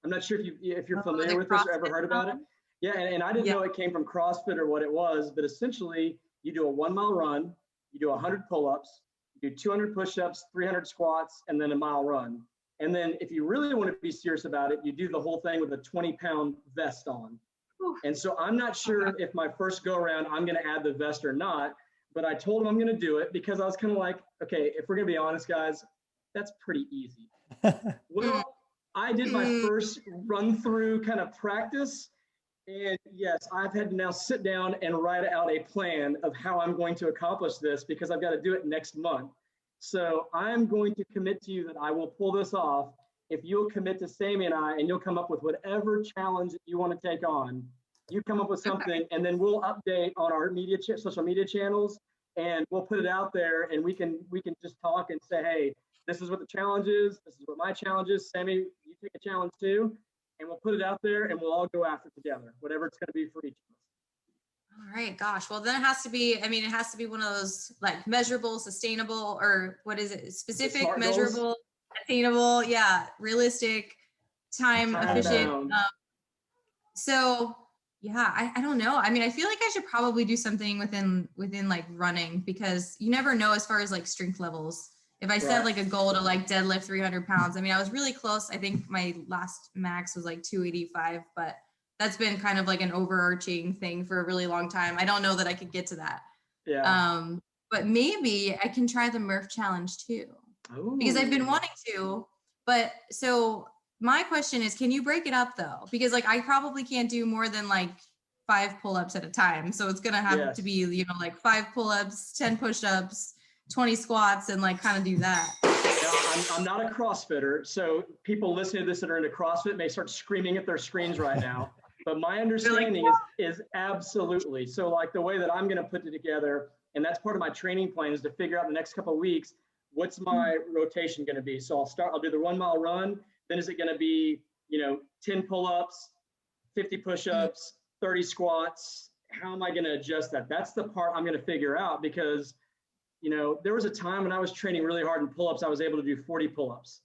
[SPEAKER 1] I'm not sure if you're familiar with this or ever heard about it. Yeah, and I didn't know it came from CrossFit or what it was, but essentially you do a 1 mile run, you do 100 pull-ups, you do 200 push-ups, 300 squats, and then a mile run. And then if you really want to be serious about it, you do the whole thing with a 20-pound vest on. And so I'm not sure if my first go around, I'm going to add the vest or not, but I told him I'm going to do it because I was kind of like, okay, if we're going to be honest, guys, that's pretty easy. Well, I did my first run through kind of practice. And yes, I've had to now sit down and write out a plan of how I'm going to accomplish this because I've got to do it next month. So I'm going to commit to you that I will pull this off if you'll commit to Sammy and I, and you'll come up with whatever challenge you want to take on. You come up with something, and then we'll update on our social media channels, and we'll put it out there, and we can just talk and say, hey, this is what the challenge is. This is what my challenge is. Sammy, you take a challenge too, and we'll put it out there, and we'll all go after it together, whatever it's going to be for each of us.
[SPEAKER 3] All right, gosh. Well, then it has to be one of those like measurable, sustainable, or what is it? Specific, measurable, goals? Attainable. Yeah. Realistic, time efficient. So yeah, I don't know. I mean, I feel like I should probably do something within like running, because you never know as far as like strength levels. If I set like a goal to like deadlift 300 pounds, I mean, I was really close. I think my last max was like 285, but that's been kind of like an overarching thing for a really long time. I don't know that I could get to that.
[SPEAKER 1] Yeah.
[SPEAKER 3] But maybe I can try the Murph challenge too. Ooh. Because I've been wanting to. But so my question is, can you break it up though? Because like I probably can't do more than like 5 pull-ups at a time. So it's going to have to be, like 5 pull-ups, 10 push-ups, 20 squats, and like kind of do that.
[SPEAKER 1] Now, I'm not a CrossFitter, so people listening to this that are into CrossFit may start screaming at their screens right now. But my understanding is absolutely. So like the way that I'm going to put it together, and that's part of my training plan, is to figure out the next couple of weeks, what's my rotation going to be? So I'll do the 1 mile run. Then is it going to be, 10 pull-ups, 50 push-ups, 30 squats? How am I going to adjust that? That's the part I'm going to figure out, because, there was a time when I was training really hard in pull-ups, I was able to do 40 pull-ups.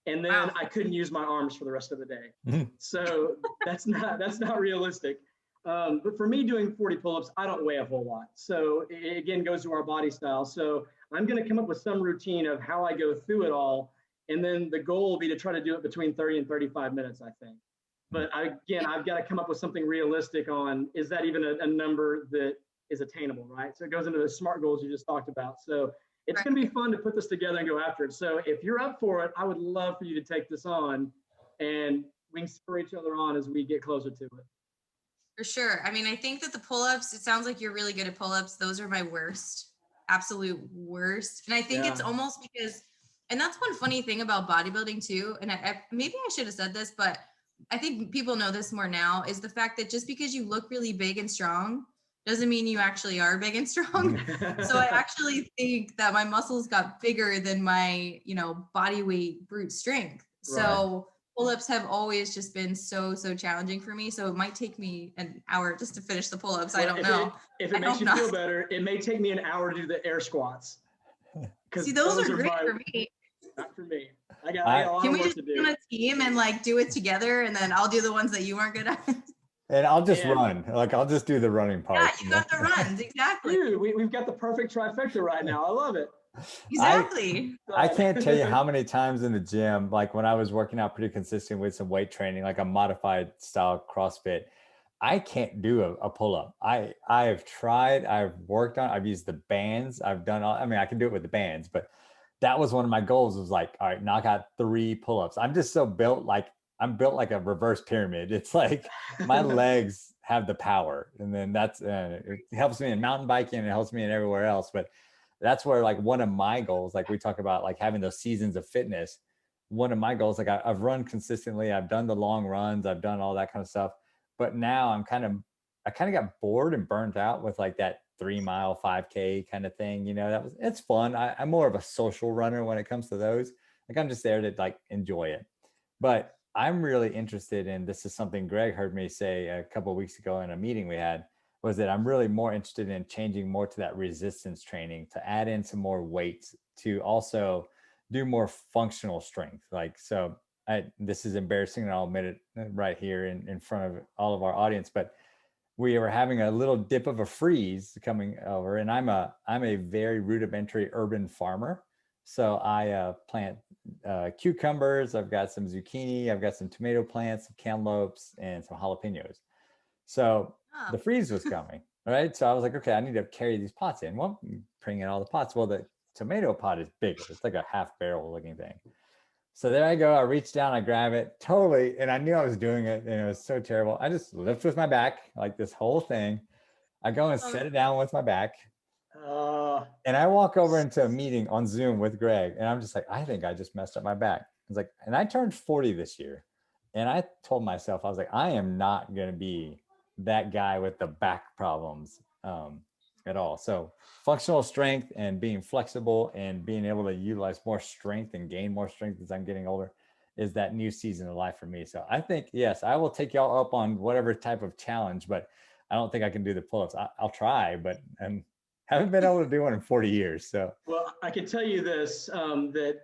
[SPEAKER 1] And then I couldn't use my arms for the rest of the day. So that's not realistic. But for me, doing 40 pull-ups, I don't weigh a whole lot. So it again goes to our body style. So I'm going to come up with some routine of how I go through it all. And then the goal will be to try to do it between 30 and 35 minutes, I think. But I've got to come up with something realistic on, is that even a number that is attainable, right? So it goes into the SMART goals you just talked about. So it's going to be fun to put this together and go after it. So if you're up for it, I would love for you to take this on, and we can spur each other on as we get closer to it.
[SPEAKER 3] For sure. I mean, I think that the pull-ups, it sounds like you're really good at pull-ups. Those are my worst, absolute worst. And I think it's almost because, and that's one funny thing about bodybuilding too. And maybe I should have said this, but I think people know this more now, is the fact that just because you look really big and strong doesn't mean you actually are big and strong. So I actually think that my muscles got bigger than my, body weight brute strength. So pull-ups have always just been so challenging for me. So it might take me an hour just to finish the pull-ups. I don't know.
[SPEAKER 1] If it makes you feel better, it may take me an hour to do the air squats.
[SPEAKER 3] See, those are great for me.
[SPEAKER 1] Not for me. I got a lot
[SPEAKER 3] Can
[SPEAKER 1] of
[SPEAKER 3] we
[SPEAKER 1] work
[SPEAKER 3] just
[SPEAKER 1] to
[SPEAKER 3] be
[SPEAKER 1] do.
[SPEAKER 3] on a team and like do it together, and then I'll do the ones that you aren't good at?
[SPEAKER 2] And I'll just
[SPEAKER 1] And-
[SPEAKER 2] run. Like I'll just do the running part.
[SPEAKER 3] Yeah, you got the runs, exactly.
[SPEAKER 1] Dude, we've got the perfect trifecta right now. I love it.
[SPEAKER 3] Exactly.
[SPEAKER 2] I can't tell you how many times in the gym, like when I was working out pretty consistent with some weight training, like a modified style CrossFit, I can't do a pull-up. I have tried, I've worked on, I've used the bands, I've done all, I mean, I can do it with the bands, but that was one of my goals, was like, all right, knock out 3 pull-ups. I'm just so built, like I'm built like a reverse pyramid. It's like my legs have the power, and then that's it helps me in mountain biking and it helps me in everywhere else. But that's where like one of my goals, like we talk about like having those seasons of fitness. One of my goals, like I've run consistently, I've done the long runs, I've done all that kind of stuff. But now I kind of got bored and burnt out with like that 3-mile 5K kind of thing. You know, it's fun. I'm more of a social runner when it comes to those. Like I'm just there to like enjoy it. But I'm really interested in, this is something Greg heard me say a couple of weeks ago in a meeting we had, was that I'm really more interested in changing more to that resistance training, to add in some more weights, to also do more functional strength. Like, so this is embarrassing and I'll admit it right here in front of all of our audience, but we were having a little dip of a freeze coming over, and I'm a very rudimentary urban farmer. So I plant cucumbers, I've got some zucchini, I've got some tomato plants, some cantaloupes, and some jalapenos. So the freeze was coming, right? So I was like, okay, I need to carry these pots in. Well, bring in all the pots. Well, the tomato pot is bigger. It's like a half barrel looking thing. So there I go. I reach down, I grab it totally. And I knew I was doing it, and it was so terrible. I just lift with my back, like this whole thing. I go and set it down with my back. And I walk over into a meeting on Zoom with Greg, and I'm just like, I think I just messed up my back. I was like, and I turned 40 this year. And I told myself, I was like, I am not going to be that guy with the back problems at all. So functional strength and being flexible and being able to utilize more strength and gain more strength as I'm getting older is that new season of life for me. So I think, yes, I will take y'all up on whatever type of challenge, but I don't think I can do the pull-ups. I'll try, but I haven't been able to do one in 40 years. So,
[SPEAKER 1] well, I can tell you this, that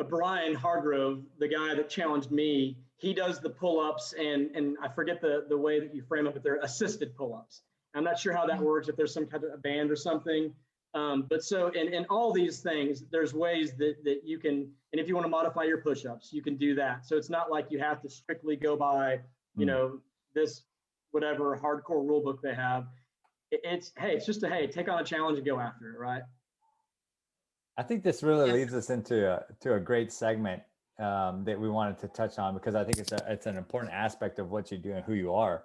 [SPEAKER 1] Brian Hargrove, the guy that challenged me, he does the pull-ups, and I forget the way that you frame it, but they're assisted pull-ups. I'm not sure how that works, if there's some kind of a band or something. But so in all these things, there's ways that you can, and if you want to modify your push-ups, you can do that. So it's not like you have to strictly go by, you know, this whatever hardcore rule book they have. It's just take on a challenge and go after it, right?
[SPEAKER 2] I think this really leads us into a great segment that we wanted to touch on, because I think it's an important aspect of what you do and who you are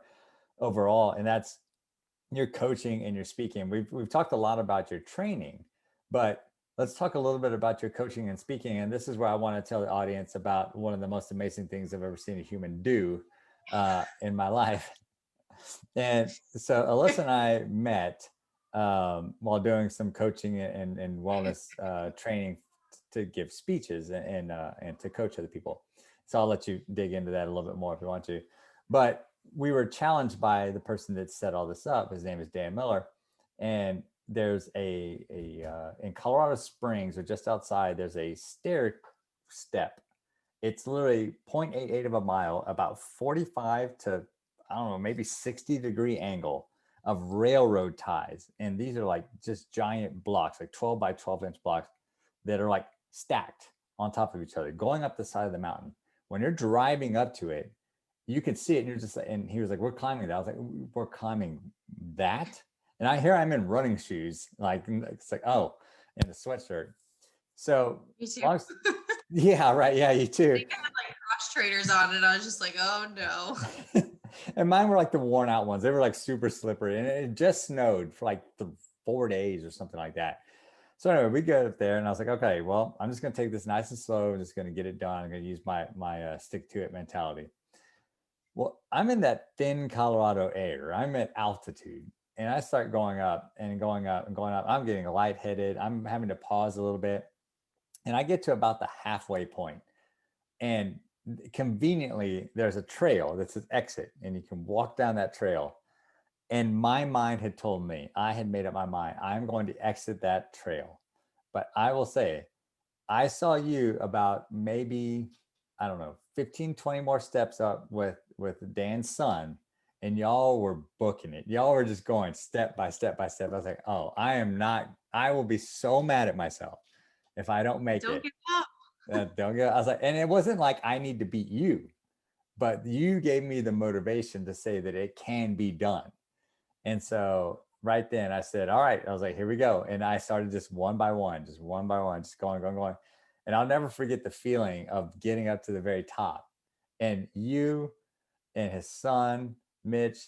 [SPEAKER 2] overall, and that's your coaching and your speaking. We've talked a lot about your training, but let's talk a little bit about your coaching and speaking. And this is where I want to tell the audience about one of the most amazing things I've ever seen a human do in my life. And so Alyssa and I met while doing some coaching and wellness training to give speeches and to coach other people. So I'll let you dig into that a little bit more if you want to. But we were challenged by the person that set all this up. His name is Dan Miller. And there's in Colorado Springs, or just outside, there's a stair step. It's literally 0.88 of a mile, about 45 to, I don't know, maybe 60-degree angle of railroad ties. And these are like just giant blocks, like 12 by 12 inch blocks that are like stacked on top of each other, going up the side of the mountain. When you're driving up to it, you could see it, and you're just, and he was like, we're climbing that. I was like, we're climbing that? And I'm in running shoes, like, it's like, oh, and the sweatshirt. So,
[SPEAKER 3] Me too.
[SPEAKER 2] yeah, right. Yeah, you too.
[SPEAKER 3] I think I had like cross trainers on, and I was just like, oh no.
[SPEAKER 2] And mine were like the worn out ones. They were like super slippery, and it just snowed for like 4 days or something like that. So anyway, we go up there, and I was like, okay, well, I'm just going to take this nice and slow. I'm just going to get it done. I'm going to use my stick to it mentality. Well, I'm in that thin Colorado air. I'm at altitude, and I start going up and going up and going up. I'm getting lightheaded. I'm having to pause a little bit, and I get to about the halfway point, and conveniently there's a trail that says exit, and you can walk down that trail. And my mind had told me, I had made up my mind, I'm going to exit that trail. But I will say, I saw you about maybe, I don't know, 15, 20 more steps up with Dan's son, and y'all were booking it. Y'all were just going step by step by step. I was like, oh, I will be so mad at myself if I don't make it.
[SPEAKER 3] Don't give up.
[SPEAKER 2] Don't get, I was like, and it wasn't like I need to beat you, but you gave me the motivation to say that it can be done. And so right then I said, all right, I was like, here we go. And I started just one by one, just going. And I'll never forget the feeling of getting up to the very top. And you and his son, Mitch,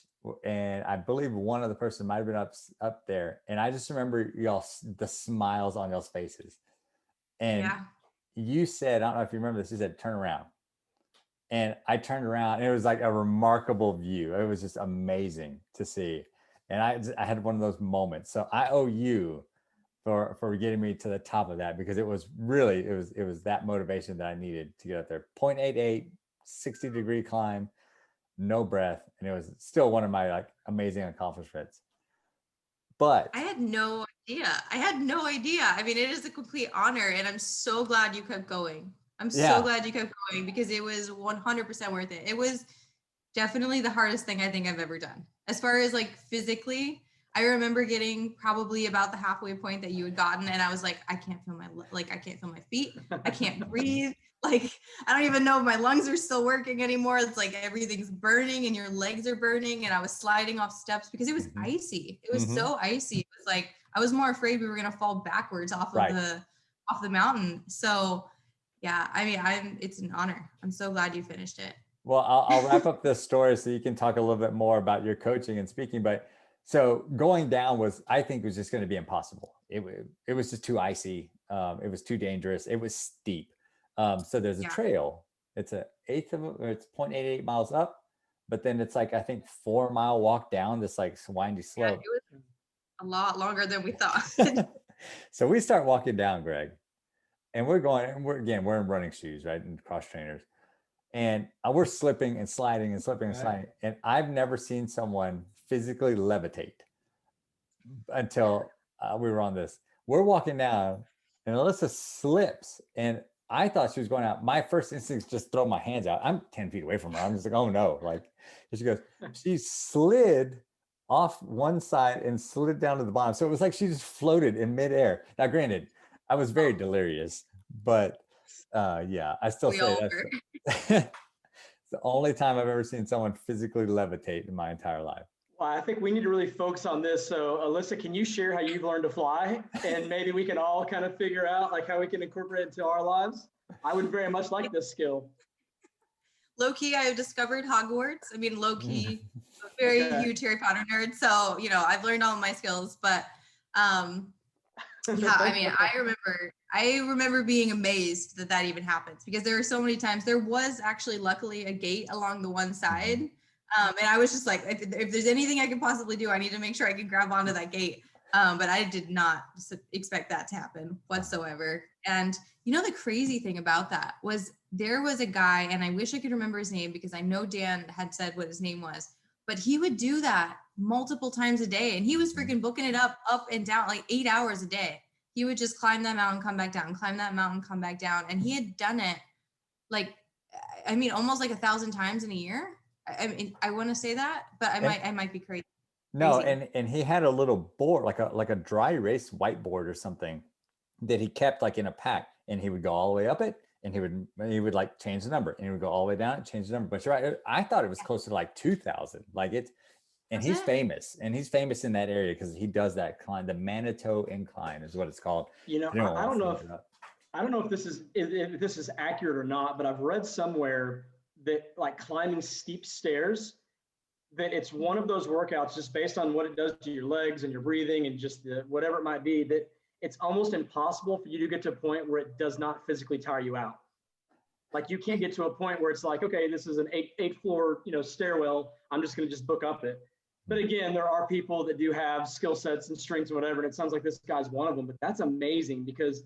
[SPEAKER 2] and I believe one other person might have been up there. And I just remember y'all, the smiles on y'all's faces. And you said, I don't know if you remember this, you said, turn around. And I turned around, and it was like a remarkable view. It was just amazing to see. And I had one of those moments. So I owe you for getting me to the top of that, because it was that motivation that I needed to get up there. 0.88, 60-degree climb, no breath. And it was still one of my like amazing accomplishments. But
[SPEAKER 3] I had no idea. I mean, it is a complete honor, and I'm so glad you kept going. So glad you kept going, because it was 100% worth it. It was definitely the hardest thing I think I've ever done. As far as like physically, I remember getting probably about the halfway point that you had gotten, and I was like, I can't feel my feet. I can't breathe. Like, I don't even know if my lungs are still working anymore. It's like everything's burning and your legs are burning. And I was sliding off steps because it was icy. It was so icy. It was like, I was more afraid we were going to fall backwards off of the mountain. So yeah, I mean, it's an honor. I'm so glad you finished it.
[SPEAKER 2] Well, I'll wrap up this story so you can talk a little bit more about your coaching and speaking. But so going down I think was just going to be impossible. It was just too icy. It was too dangerous. It was steep. So there's a trail. It's it's 0.88 miles up, but then it's like, I think 4-mile walk down this like windy slope.
[SPEAKER 3] Yeah, it was a lot longer than we thought.
[SPEAKER 2] So we start walking down, Greg, and we're in running shoes, right? And cross trainers. And we're slipping and sliding and slipping and sliding. And I've never seen someone physically levitate until we were on this. We're walking down, and Alyssa slips, and I thought she was going out. My first instinct is just throw my hands out. I'm 10 feet away from her. I'm just like, oh no. Like, she goes, she slid off one side and slid down to the bottom. So it was like she just floated in midair. Now, granted, I was very delirious, but I still say that's the only time I've ever seen someone physically levitate in my entire life.
[SPEAKER 1] Well, I think we need to really focus on this. So Alyssa, can you share how you've learned to fly? And maybe we can all kind of figure out like how we can incorporate it into our lives. I would very much like this skill.
[SPEAKER 3] Low key, I have discovered Hogwarts. I mean, low key, a very huge Harry Potter nerd. So, I've learned all of my skills, but I mean, I remember being amazed that even happens, because there were so many times. There was actually luckily a gate along the one side. And I was just like, if there's anything I could possibly do, I need to make sure I can grab onto that gate. But I did not expect that to happen whatsoever. And the crazy thing about that was there was a guy, and I wish I could remember his name because I know Dan had said what his name was, but he would do that multiple times a day. And he was freaking booking it up and down, like 8 hours a day. He would just climb that mountain, come back down, climb that mountain, come back down. And he had done it almost like 1,000 times in a year. I mean, I want to say that, but I might be crazy.
[SPEAKER 2] No, and he had a little board, like a dry erase whiteboard or something that he kept like in a pack, and he would go all the way up it, and he would like change the number, and he would go all the way down and change the number. But you're right, I thought it was closer to like 2,000. Like it's, and he's famous in that area because he does that climb. The Manitou Incline is what it's called.
[SPEAKER 1] I don't know if this is accurate or not, but I've read somewhere that like climbing steep stairs, that it's one of those workouts just based on what it does to your legs and your breathing and just whatever it might be, that it's almost impossible for you to get to a point where it does not physically tire you out. Like you can't get to a point where it's like, okay, this is an eight floor, stairwell. I'm just going to just book up it. But again, there are people that do have skill sets and strengths and whatever. And it sounds like this guy's one of them, but that's amazing, because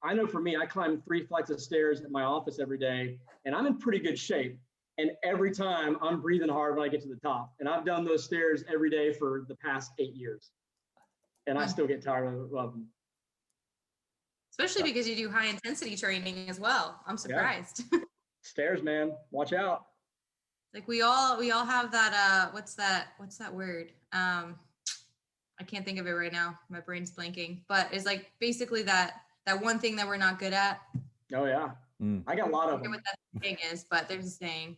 [SPEAKER 1] I know for me, I climb 3 flights of stairs at my office every day, and I'm in pretty good shape. And every time I'm breathing hard when I get to the top. And I've done those stairs every day for the past 8 years. And I still get tired of them.
[SPEAKER 3] Especially because you do high intensity training as well. I'm surprised.
[SPEAKER 1] Yeah. Stairs, man, watch out.
[SPEAKER 3] Like we all have that, what's that word? I can't think of it right now. My brain's blanking, but it's like basically that one thing that we're not good at.
[SPEAKER 1] Oh yeah. I got a lot of them.
[SPEAKER 3] I don't know what that thing is, but there's a saying.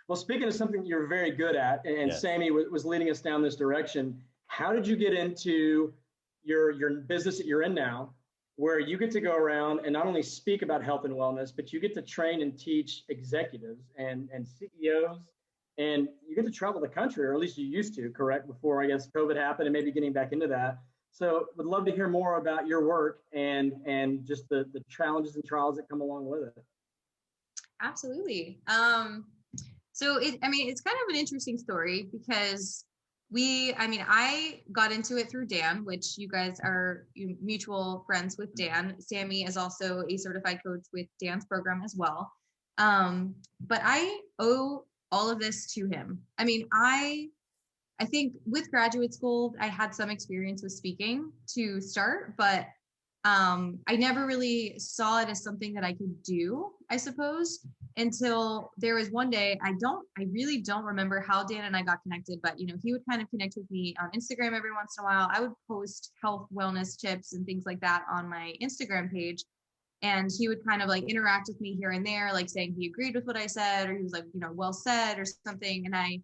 [SPEAKER 1] Well, speaking of something you're very good at, and yes. Sammy was leading us down this direction, how did you get into your business that you're in now, where you get to go around and not only speak about health and wellness, but you get to train and teach executives and CEOs, and you get to travel the country, or at least you used to, correct? Before, I guess, COVID happened and maybe getting back into that. So would love to hear more about your work and just the challenges and trials that come along with it.
[SPEAKER 3] Absolutely. So it's kind of an interesting story because I got into it through Dan, which you guys are mutual friends with Dan. Sammy is also a certified coach with Dan's program as well. But I owe all of this to him. I think with graduate school, I had some experience with speaking to start, but I never really saw it as something that I could do, I suppose, until there was one day. I really don't remember how Dan and I got connected, but he would kind of connect with me on Instagram every once in a while. I would post health, wellness tips and things like that on my Instagram page. And he would kind of like interact with me here and there, like saying he agreed with what I said, or he was like, well said or something. And I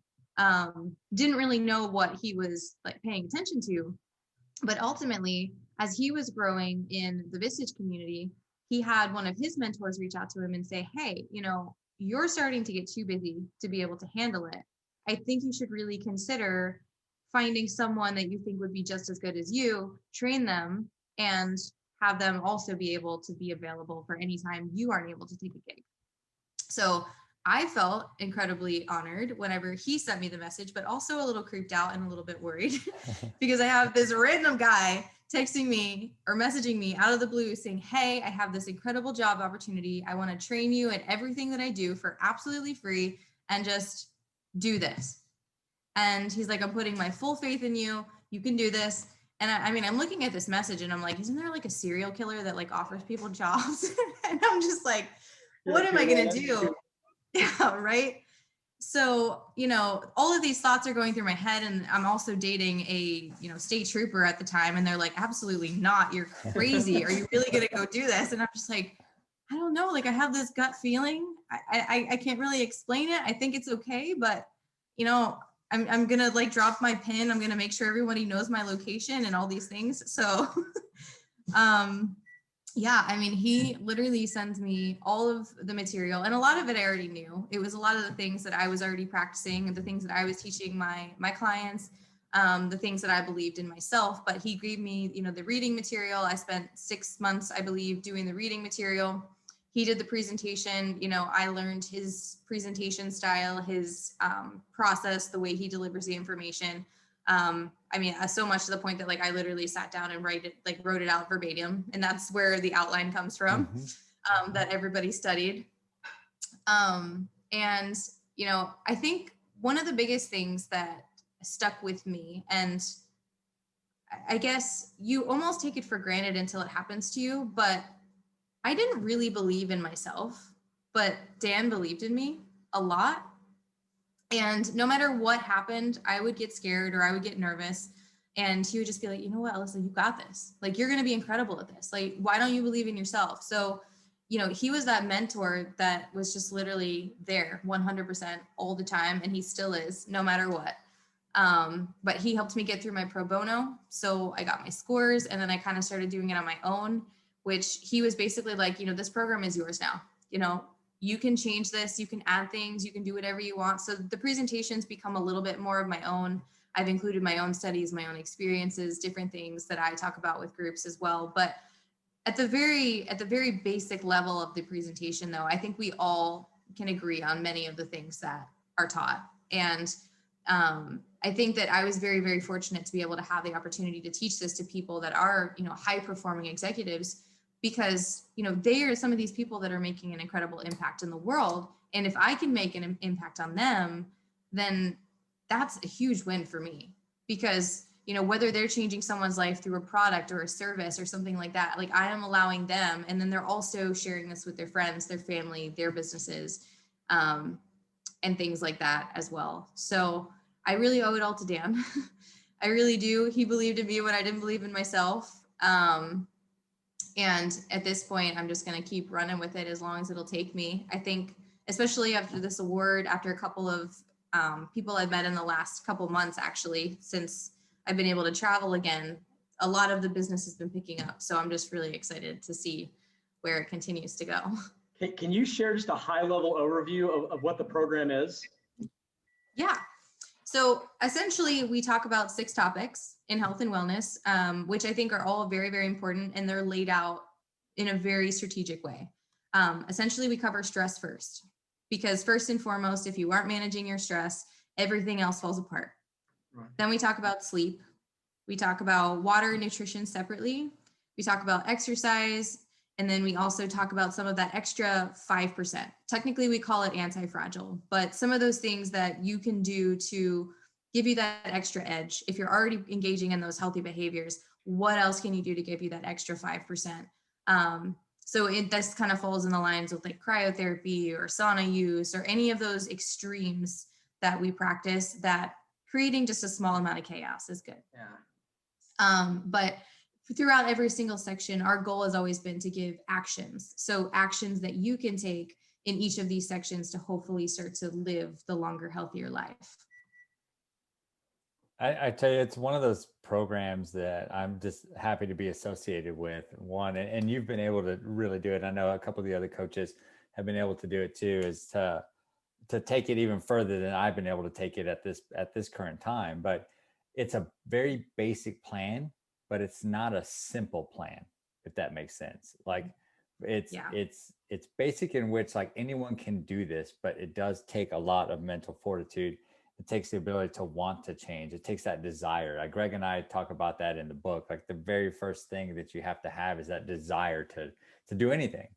[SPEAKER 3] didn't really know what he was like paying attention to. But ultimately, as he was growing in the Vistage community, he had one of his mentors reach out to him and say, hey, you're starting to get too busy to be able to handle it. I think you should really consider finding someone that you think would be just as good as you, train them, and have them also be able to be available for any time you aren't able to take a gig. So I felt incredibly honored whenever he sent me the message, but also a little creeped out and a little bit worried because I have this random guy texting me or messaging me out of the blue saying, hey, I have this incredible job opportunity. I want to train you in everything that I do for absolutely free and just do this. And he's like, I'm putting my full faith in you. You can do this. And I'm looking at this message and I'm like, isn't there like a serial killer that like offers people jobs? And I'm just like, what am I going to do? Yeah, right. So, all of these thoughts are going through my head, and I'm also dating a, state trooper at the time. And they're like, absolutely not. You're crazy. Are you really going to go do this? And I'm just like, I don't know. Like I have this gut feeling. I can't really explain it. I think it's okay. But, I'm going to like drop my pin. I'm going to make sure everybody knows my location and all these things. So, yeah, he literally sends me all of the material, and a lot of it I already knew. It was a lot of the things that I was already practicing and the things that I was teaching my clients, the things that I believed in myself. But he gave me, the reading material. I spent 6 months, I believe, doing the reading material. He did the presentation. I learned his presentation style, his process, the way he delivers the information. So much to the point that like I literally sat down and wrote it out verbatim, and that's where the outline comes from, that everybody studied. I think one of the biggest things that stuck with me, and I guess you almost take it for granted until it happens to you, but I didn't really believe in myself, but Dan believed in me a lot. And no matter what happened, I would get scared or I would get nervous. And he would just be like, you know what, Alyssa, you got this. Like, you're going to be incredible at this. Like, why don't you believe in yourself? So, he was that mentor that was just literally there 100% all the time. And he still is, no matter what. But he helped me get through my pro bono. So I got my scores, and then I kind of started doing it on my own, which he was basically like, this program is yours now. You can change this, you can add things, you can do whatever you want. So the presentations become a little bit more of my own. I've included my own studies, my own experiences, different things that I talk about with groups as well. But at the very basic level of the presentation, though, I think we all can agree on many of the things that are taught. And I think that I was very, very fortunate to be able to have the opportunity to teach this to people that are, high performing executives, because, they are some of these people that are making an incredible impact in the world. And if I can make an impact on them, then that's a huge win for me, because, whether they're changing someone's life through a product or a service or something like that, like I am allowing them, and then they're also sharing this with their friends, their family, their businesses, and things like that as well. So I really owe it all to Dan. I really do. He believed in me when I didn't believe in myself. And at this point, I'm just going to keep running with it as long as it'll take me. I think, especially after this award, after a couple of people I've met in the last couple months, actually, since I've been able to travel again, a lot of the business has been picking up. So I'm just really excited to see where it continues to go.
[SPEAKER 1] Can you share just a high-level overview of what the program is?
[SPEAKER 3] Yeah. So essentially, we talk about 6 topics in health and wellness, which I think are all very, very important, and they're laid out in a very strategic way. Essentially, we cover stress first, because first and foremost, if you aren't managing your stress, everything else falls apart. Right. Then we talk about sleep. We talk about water and nutrition separately. We talk about exercise. And then we also talk about some of that extra 5%. Technically, we call it anti-fragile, but some of those things that you can do to give you that extra edge. If you're already engaging in those healthy behaviors, what else can you do to give you that extra 5%? So this kind of falls in the lines with like cryotherapy or sauna use or any of those extremes that we practice, that creating just a small amount of chaos is good. Yeah. But throughout every single section, our goal has always been to give actions. So actions that you can take in each of these sections to hopefully start to live the longer, healthier life.
[SPEAKER 2] I tell you, it's one of those programs that I'm just happy to be associated with. One, and you've been able to really do it. I know a couple of the other coaches have been able to do it too, is to take it even further than I've been able to take it at this current time. But it's a very basic plan, but it's not a simple plan, if that makes sense. Like it's basic in which like anyone can do this, but it does take a lot of mental fortitude. It takes the ability to want to change. It takes that desire. Like Greg and I talk about that in the book. Like the very first thing that you have to have is that desire to do anything.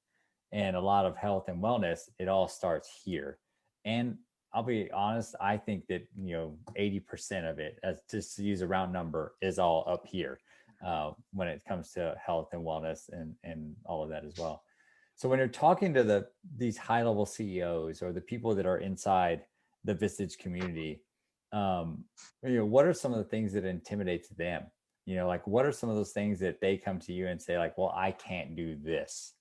[SPEAKER 2] And a lot of health and wellness, it all starts here. And I'll be honest, I think that 80% of it, as just to use a round number, is all up here. When it comes to health and wellness and all of that as well. So when you're talking to these high-level CEOs or the people that are inside the Vistage community, what are some of the things that intimidates them? Like what are some of those things that they come to you and say like, well, I can't do this,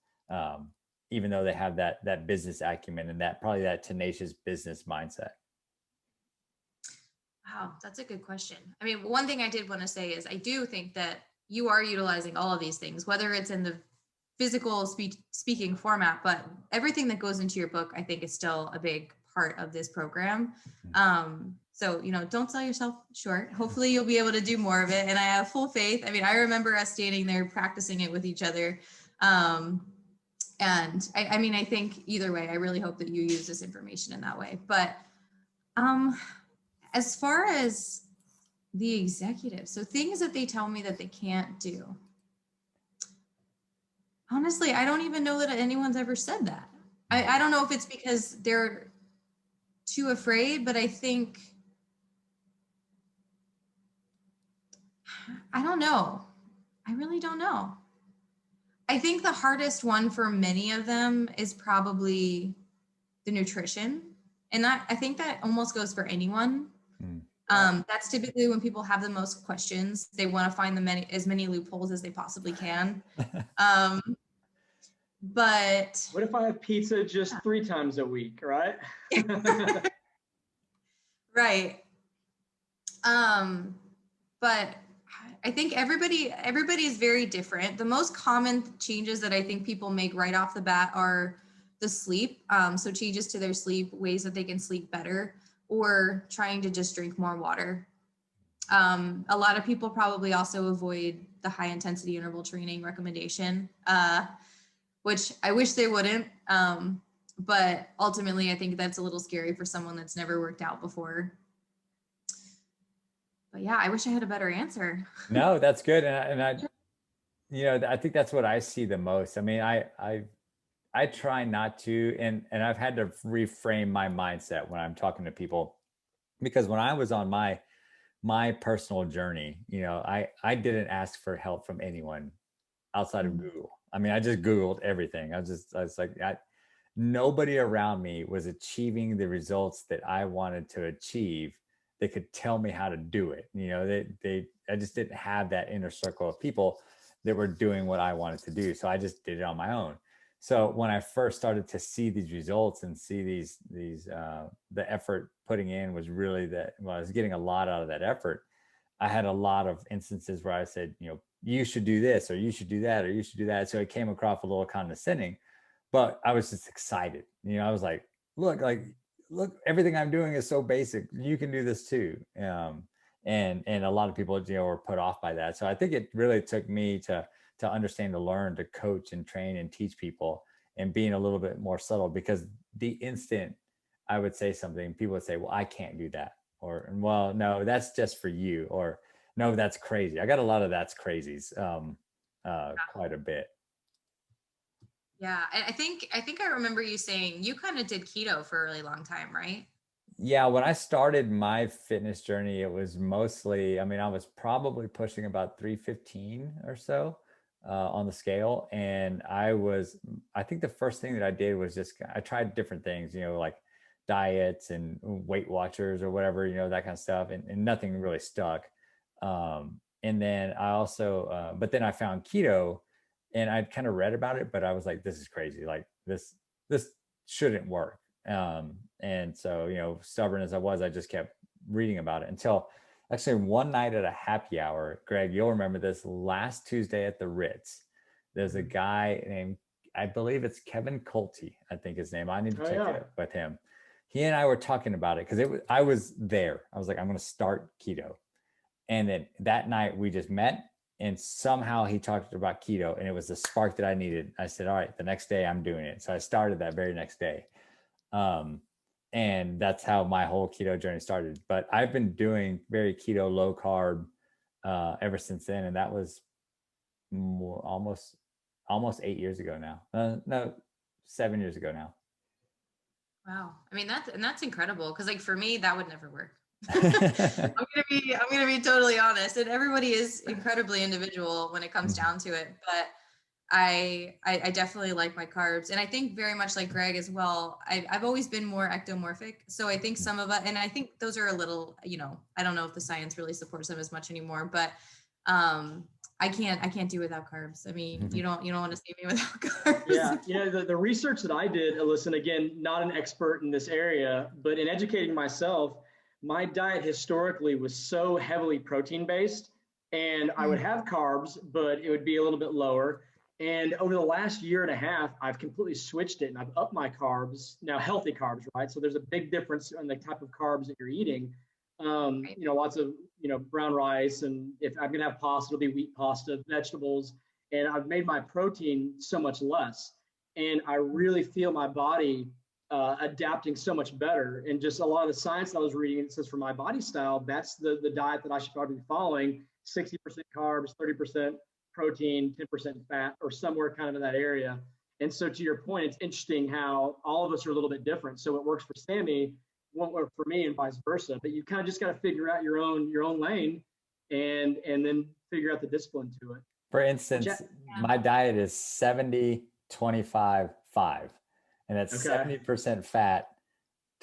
[SPEAKER 2] even though they have that business acumen and probably that tenacious business mindset?
[SPEAKER 3] Wow, that's a good question. I mean, one thing I did want to say is I do think that you are utilizing all of these things, whether it's in the physical speaking format, but everything that goes into your book, I think, is still a big part of this program. So, don't sell yourself short. Hopefully you'll be able to do more of it. And I have full faith. I mean, I remember us standing there practicing it with each other. And I think either way, I really hope that you use this information in that way. But as far as the executives, so things that they tell me that they can't do. Honestly, I don't even know that anyone's ever said that. I don't know if it's because they're too afraid, but I think, I don't know. I really don't know. I think the hardest one for many of them is probably the nutrition. And I think that almost goes for anyone. That's typically when people have the most questions. They want to find as many loopholes as they possibly can. But
[SPEAKER 1] what if I have pizza just 3 times a week, right?
[SPEAKER 3] Right. But I think everybody is very different. The most common changes that I think people make right off the bat are the sleep. So changes to their sleep, ways that they can sleep better, or trying to just drink more water. A lot of people probably also avoid the high intensity interval training recommendation, which I wish they wouldn't. But ultimately, I think that's a little scary for someone that's never worked out before. But yeah, I wish I had a better answer.
[SPEAKER 2] No, that's good. And I think that's what I see the most. I mean, I try not to, and I've had to reframe my mindset when I'm talking to people, because when I was on my my personal journey. You know, I didn't ask for help from anyone outside of Google. I mean, I just Googled everything. I was like, nobody around me was achieving the results that I wanted to achieve. They could tell me how to do it. You know, I just didn't have that inner circle of people that were doing what I wanted to do. So I just did it on my own. So when I first started to see these results and see the effort putting in was really that, well, I was getting a lot out of that effort. I had a lot of instances where I said, you know, you should do this, or you should do that, or you should do that. So it came across a little condescending, but I was just excited. You know, I was like, look, everything I'm doing is so basic. You can do this too. And a lot of people, you know, were put off by that. So I think it really took me to understand, to learn, to coach and train and teach people, and being a little bit more subtle, because the instant I would say something, people would say, well, I can't do that. Or, well, no, that's just for you. Or, no, that's crazy. I got a lot of that's crazies quite a bit.
[SPEAKER 3] Yeah, I think I remember you saying you kind of did keto for a really long time, right?
[SPEAKER 2] Yeah, when I started my fitness journey, it was mostly, I mean, I was probably pushing about 315 or so on the scale. And I think the first thing that I did was I tried different things, you know, like diets and Weight Watchers or whatever, you know, that kind of stuff. And nothing really stuck. And then I also, but then I found keto, and I'd kind of read about it, but I was like, this is crazy. Like this shouldn't work. And so, you know, stubborn as I was, I just kept reading about it until actually one night at a happy hour. Greg, you'll remember this, last Tuesday at the Ritz. There's a guy named, I believe it's Kevin Colty, I think his name. I need to check it with him. He and I were talking about it because I was there. I was like, I'm going to start keto. And then that night we just met, and somehow he talked about keto, and it was the spark that I needed. I said, all right, the next day I'm doing it. So I started that very next day. And that's how my whole keto journey started. But I've been doing very keto, low carb ever since then. And that was almost 8 years ago now. No, 7 years ago now.
[SPEAKER 3] Wow. I mean, that's incredible. Because like for me, that would never work. I'm gonna be totally honest, and everybody is incredibly individual when it comes down to it. But I definitely like my carbs, and I think very much like Greg as well. I've always been more ectomorphic, so I think some of it, and I think those are a little, you know, I don't know if the science really supports them as much anymore, but I can't do without carbs. I mean, you don't want to see me without carbs.
[SPEAKER 1] Yeah, you know, the research that I did, Alyssa, and again, not an expert in this area, but in educating myself, my diet historically was so heavily protein based, and I would have carbs, but it would be a little bit lower. And over the last year and a half, I've completely switched it, and I've upped my carbs, now healthy carbs, right? So there's a big difference in the type of carbs that you're eating. You know, lots of, you know, brown rice, and if I'm gonna have pasta, it'll be wheat pasta, vegetables, and I've made my protein so much less. And I really feel my body adapting so much better. And just a lot of the science that I was reading, it says for my body style, that's the diet that I should probably be following: 60% carbs, 30% protein, 10% fat, or somewhere kind of in that area. And so to your point, it's interesting how all of us are a little bit different. So what works for Sammy won't work for me, and vice versa. But you kind of just got to figure out your own lane, and then figure out the discipline to it.
[SPEAKER 2] For instance, my diet is 70, 25, 5. And that's 70% fat,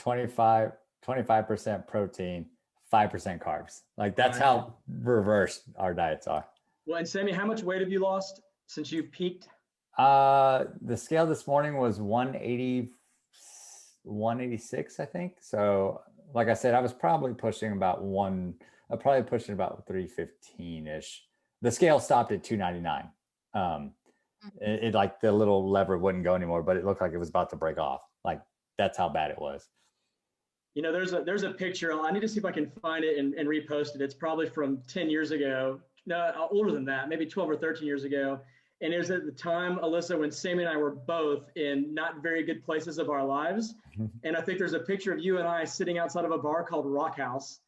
[SPEAKER 2] 25% protein, 5% carbs. Like that's how reversed our diets are.
[SPEAKER 1] Well, and Sammy, how much weight have you lost since you peaked?
[SPEAKER 2] The scale this morning was 186, I think. So like I said, I was probably pushing about 315-ish. The scale stopped at 299. It like the little lever wouldn't go anymore, but it looked like it was about to break off. Like that's how bad it was.
[SPEAKER 1] You know, there's a picture. I need to see if I can find it and repost it. It's probably from 10 years ago. No, older than that, maybe 12 or 13 years ago. And it was at the time, Alyssa, when Sammy and I were both in not very good places of our lives. And I think there's a picture of you and I sitting outside of a bar called Rock House.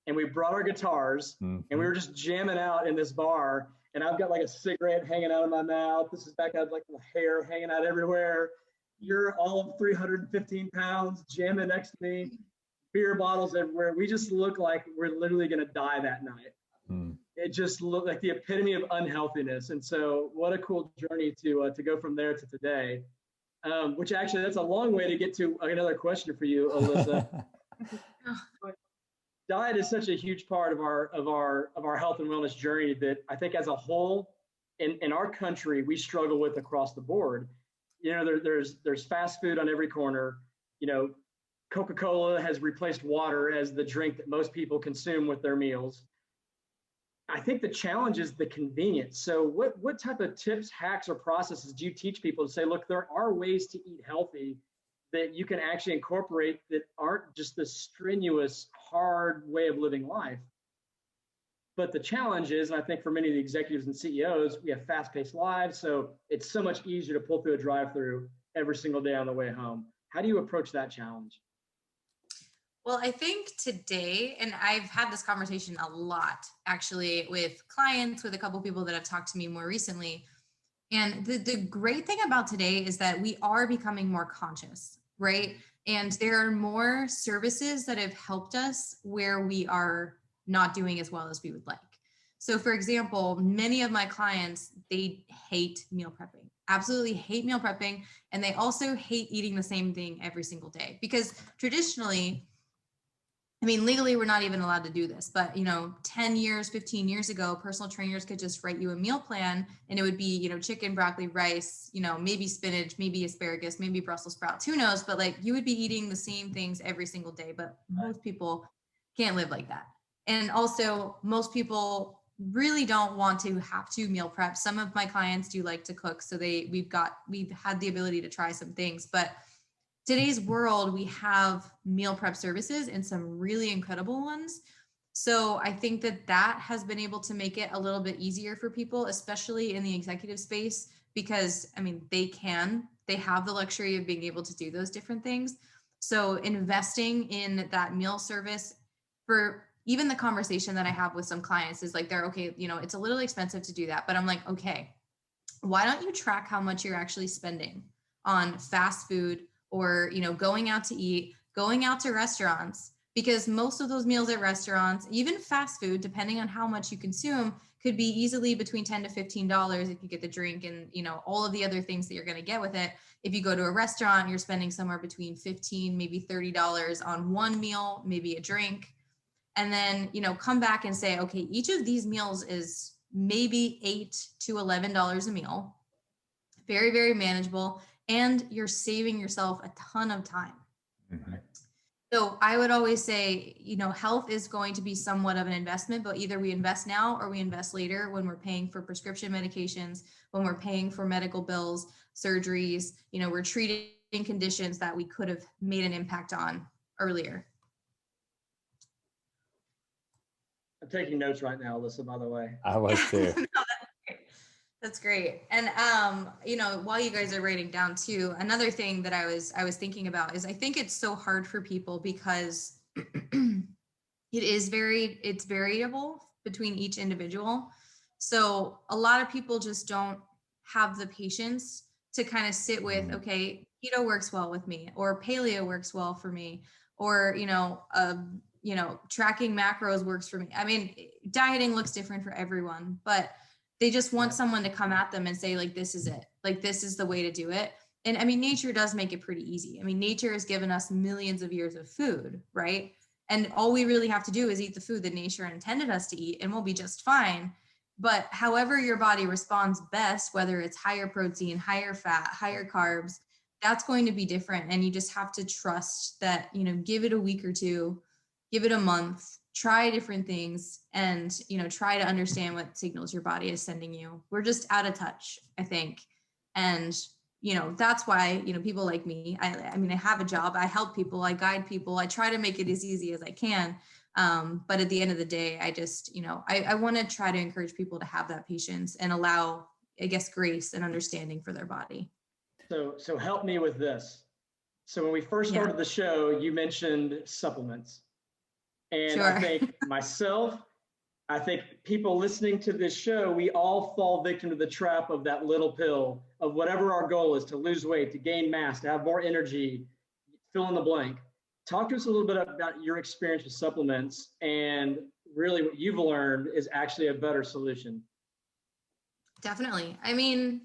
[SPEAKER 1] And we brought our guitars and we were just jamming out in this bar. And I've got like a cigarette hanging out of my mouth. This is back, I have like the hair hanging out everywhere. You're all of 315 pounds jamming next to me. beer bottles everywhere. We just look like we're literally going to die that night. It just looked like the epitome of unhealthiness. And so what a cool journey to go from there to today, which actually that's a long way to get to another question for you, Alyssa. But diet is such a huge part of our health and wellness journey that I think as a whole in our country, we struggle with across the board. You know, there's fast food on every corner. You know, Coca-Cola has replaced water as the drink that most people consume with their meals. I think the challenge is the convenience. So what type of tips, hacks, or processes do you teach people to say, look, there are ways to eat healthy that you can actually incorporate that aren't just this strenuous, hard way of living life? But the challenge is, and I think for many of the executives and CEOs, we have fast-paced lives, so it's so much easier to pull through a drive-through every single day on the way home. How do you approach that challenge?
[SPEAKER 3] Well, I think today, and I've had this conversation a lot actually with clients, with a couple of people that have talked to me more recently. And the great thing about today is that we are becoming more conscious, right? And there are more services that have helped us where we are not doing as well as we would like. So for example, many of my clients, they hate meal prepping, absolutely hate meal prepping. And they also hate eating the same thing every single day because traditionally, I mean, legally, we're not even allowed to do this, but, 10 years, 15 years ago, personal trainers could just write you a meal plan and it would be, chicken, broccoli, rice, maybe spinach, maybe asparagus, maybe Brussels sprouts, who knows, but like you would be eating the same things every single day, but most people can't live like that. And also most people really don't want to have to meal prep. Some of my clients do like to cook. So we've had the ability to try some things, but today's world, we have meal prep services and some really incredible ones. So I think that has been able to make it a little bit easier for people, especially in the executive space, because they have the luxury of being able to do those different things. So investing in that meal service, for even the conversation that I have with some clients is like, they're okay, it's a little expensive to do that, but I'm like, okay, why don't you track how much you're actually spending on fast food, or, going out to eat, going out to restaurants, because most of those meals at restaurants, even fast food, depending on how much you consume, could be easily between $10 to $15 if you get the drink and, all of the other things that you're going to get with it. If you go to a restaurant, you're spending somewhere between $15, maybe $30 on one meal, maybe a drink. And then, come back and say, okay, each of these meals is maybe $8 to $11 a meal. Very, very manageable. And you're saving yourself a ton of time. Mm-hmm. So I would always say, health is going to be somewhat of an investment, but either we invest now or we invest later when we're paying for prescription medications, when we're paying for medical bills, surgeries, we're treating conditions that we could have made an impact on earlier.
[SPEAKER 1] I'm taking notes right now, Alyssa, by the way.
[SPEAKER 2] I was too.
[SPEAKER 3] That's great. And, while you guys are writing down too, another thing that I was thinking about is I think it's so hard for people because it's variable between each individual. So a lot of people just don't have the patience to kind of sit with, okay, keto works well with me, or paleo works well for me, or, tracking macros works for me. I mean, dieting looks different for everyone, but they just want someone to come at them and say, like, this is it. Like, this is the way to do it. And I mean, nature does make it pretty easy. I mean, nature has given us millions of years of food, right? And all we really have to do is eat the food that nature intended us to eat, and we'll be just fine. But however your body responds best, whether it's higher protein, higher fat, higher carbs, that's going to be different. And you just have to trust that, give it a week or two, give it a month, try different things, and, try to understand what signals your body is sending you. We're just out of touch, I think. And, that's why, people like me, I mean, I have a job, I help people, I guide people, I try to make it as easy as I can. But at the end of the day, I just, I want to try to encourage people to have that patience and allow, I guess, grace and understanding for their body.
[SPEAKER 1] So help me with this. So when we first started the show, you mentioned supplements. And sure. I think people listening to this show, we all fall victim to the trap of that little pill of whatever our goal is, to lose weight, to gain mass, to have more energy, fill in the blank. Talk to us a little bit about your experience with supplements and really what you've learned is actually a better solution.
[SPEAKER 3] Definitely. I mean,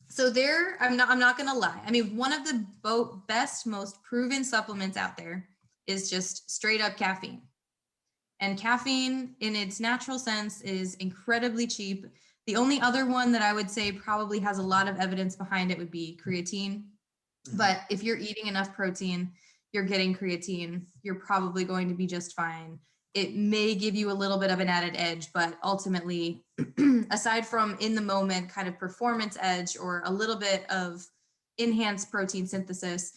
[SPEAKER 3] so I'm not going to lie. I mean, one of the best, most proven supplements out there is just straight up caffeine. And caffeine in its natural sense is incredibly cheap. The only other one that I would say probably has a lot of evidence behind it would be creatine. But if you're eating enough protein, you're getting creatine, you're probably going to be just fine. It may give you a little bit of an added edge, but ultimately, aside from in the moment kind of performance edge or a little bit of enhanced protein synthesis,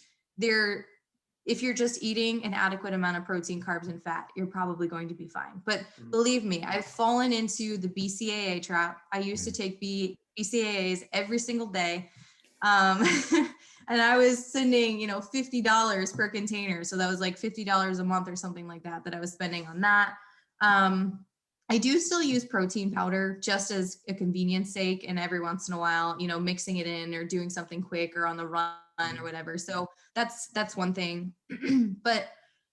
[SPEAKER 3] if you're just eating an adequate amount of protein, carbs, and fat, you're probably going to be fine. But believe me, I've fallen into the BCAA trap. I used to take BCAAs every single day. And I was sending, $50 per container. So that was like $50 a month or something like that I was spending on that. I do still use protein powder just as a convenience sake. And every once in a while, mixing it in or doing something quick or on the run or whatever. So that's one thing. But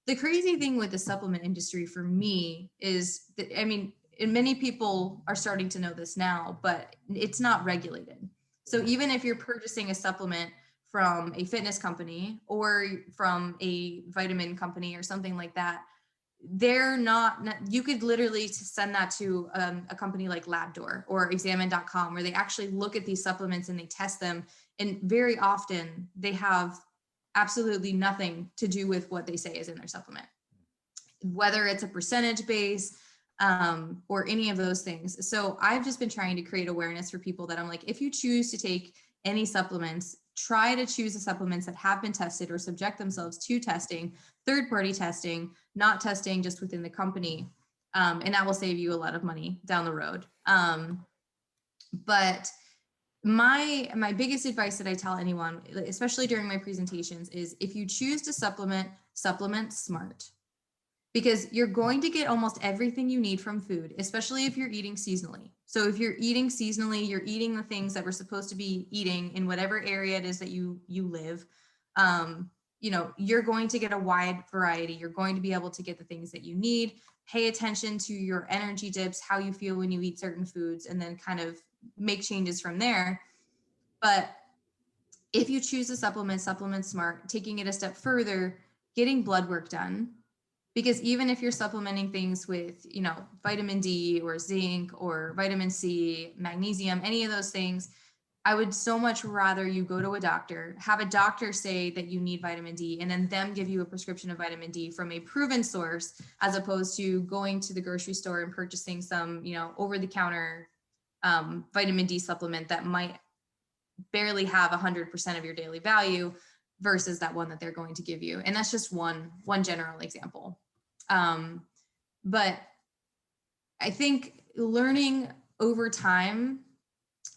[SPEAKER 3] the crazy thing with the supplement industry for me is that, and many people are starting to know this now, but it's not regulated. So even if you're purchasing a supplement from a fitness company or from a vitamin company or something like that, they're not, you could literally send that to a company like Labdoor or examine.com where they actually look at these supplements and they test them. And very often they have absolutely nothing to do with what they say is in their supplement, whether it's a percentage base or any of those things. So I've just been trying to create awareness for people that I'm like, if you choose to take any supplements, try to choose the supplements that have been tested or subject themselves to testing, third-party testing, not testing just within the company. And that will save you a lot of money down the road. But my biggest advice that I tell anyone, especially during my presentations, is if you choose to supplement smart. Because you're going to get almost everything you need from food, especially if you're eating seasonally. So if you're eating seasonally, you're eating the things that we're supposed to be eating in whatever area it is that you live. You're going to get a wide variety. You're going to be able to get the things that you need. Pay attention to your energy dips, how you feel when you eat certain foods, and then kind of make changes from there. But if you choose to supplement smart, taking it a step further, getting blood work done. Because even if you're supplementing things with, vitamin D or zinc or vitamin C, magnesium, any of those things, I would so much rather you go to a doctor, have a doctor say that you need vitamin D, and then them give you a prescription of vitamin D from a proven source, as opposed to going to the grocery store and purchasing some, over-the-counter vitamin D supplement that might barely have 100% of your daily value versus that one that they're going to give you. And that's just one general example. But I think learning over time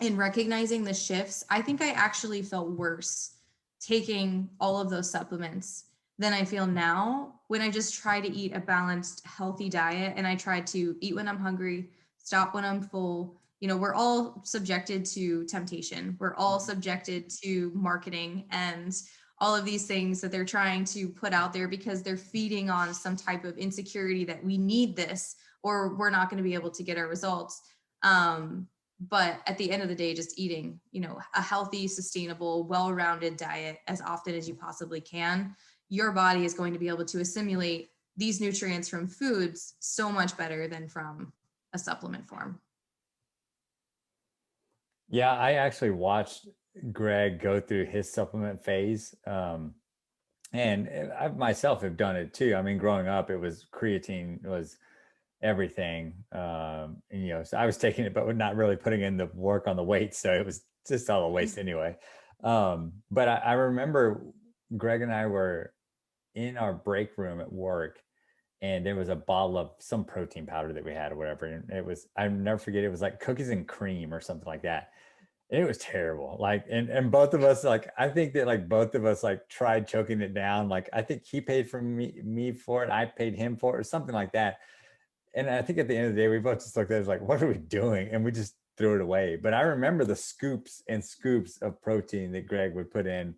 [SPEAKER 3] and recognizing the shifts, I think I actually felt worse taking all of those supplements than I feel now when I just try to eat a balanced, healthy diet. And I try to eat when I'm hungry, stop when I'm full. We're all subjected to temptation. We're all subjected to marketing and all of these things that they're trying to put out there because they're feeding on some type of insecurity that we need this or we're not going to be able to get our results. But at the end of the day, just eating, a healthy, sustainable, well-rounded diet as often as you possibly can, your body is going to be able to assimilate these nutrients from foods so much better than from a supplement form.
[SPEAKER 2] Yeah, I actually watched Greg go through his supplement phase. And I myself have done it too. I mean, growing up, it was creatine was everything. So I was taking it, but not really putting in the work on the weight. So it was just all a waste anyway. But I remember Greg and I were in our break room at work, and there was a bottle of some protein powder that we had or whatever. And it was, I'll never forget, it was like cookies and cream or something like that. It was terrible. Like, and both of us, like, I think that like both of us like tried choking it down. Like, I think he paid for me for it. I paid him for it or something like that. And I think at the end of the day, we both just looked at it like, what are we doing? And we just threw it away. But I remember the scoops and scoops of protein that Greg would put in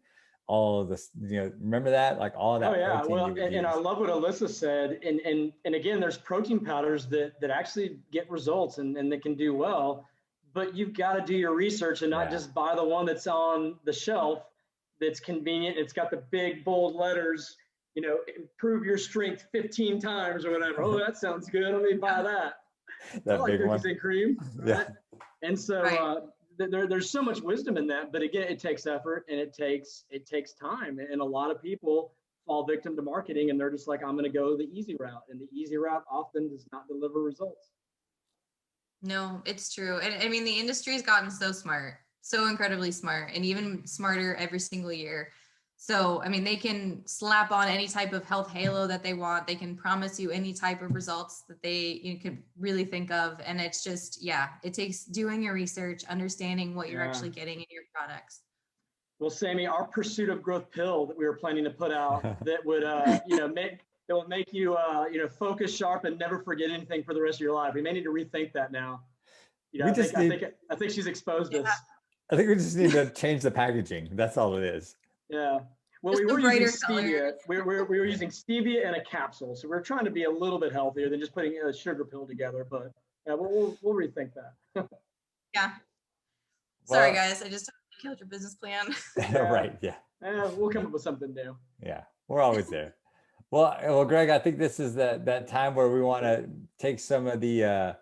[SPEAKER 2] all of this, remember that, like all of that.
[SPEAKER 1] Oh yeah,
[SPEAKER 2] protein
[SPEAKER 1] well,
[SPEAKER 2] you would
[SPEAKER 1] and I
[SPEAKER 2] use.
[SPEAKER 1] love what Alyssa said. And again, there's protein powders that actually get results and that can do well, but you've got to do your research and not
[SPEAKER 2] Yeah.
[SPEAKER 1] just buy the one that's on the shelf that's convenient. It's got the big bold letters, improve your strength 15 times or whatever. Oh, that sounds good. Let me buy that. I
[SPEAKER 2] That
[SPEAKER 1] like
[SPEAKER 2] big
[SPEAKER 1] cookies
[SPEAKER 2] one.
[SPEAKER 1] and cream.
[SPEAKER 2] Yeah.
[SPEAKER 1] Right? And so there's so much wisdom in that, but again, it takes effort and it takes time. And a lot of people fall victim to marketing and they're just like, I'm going to go the easy route. And the easy route often does not deliver results.
[SPEAKER 3] No, it's true. And I mean, the industry has gotten so smart, so incredibly smart, and even smarter every single year. So, I mean, they can slap on any type of health halo that they want. They can promise you any type of results that you could really think of. And it's just, it takes doing your research, understanding what you're actually getting in your products.
[SPEAKER 1] Well, Sammy, our pursuit of growth pill that we were planning to put out that would, make you, focus sharp and never forget anything for the rest of your life. We may need to rethink that now. I think she's exposed us.
[SPEAKER 2] I think we just need to change the packaging. That's all it is.
[SPEAKER 1] Yeah. Well, we were using stevia. We were using stevia in a capsule, so we're trying to be a little bit healthier than just putting a sugar pill together. But we'll rethink that.
[SPEAKER 3] Yeah. Sorry, guys. I just killed your business plan.
[SPEAKER 2] Right. Yeah.
[SPEAKER 1] We'll come up with something new.
[SPEAKER 2] Yeah, we're always there. Well, Greg, I think this is that time where we want to take some of the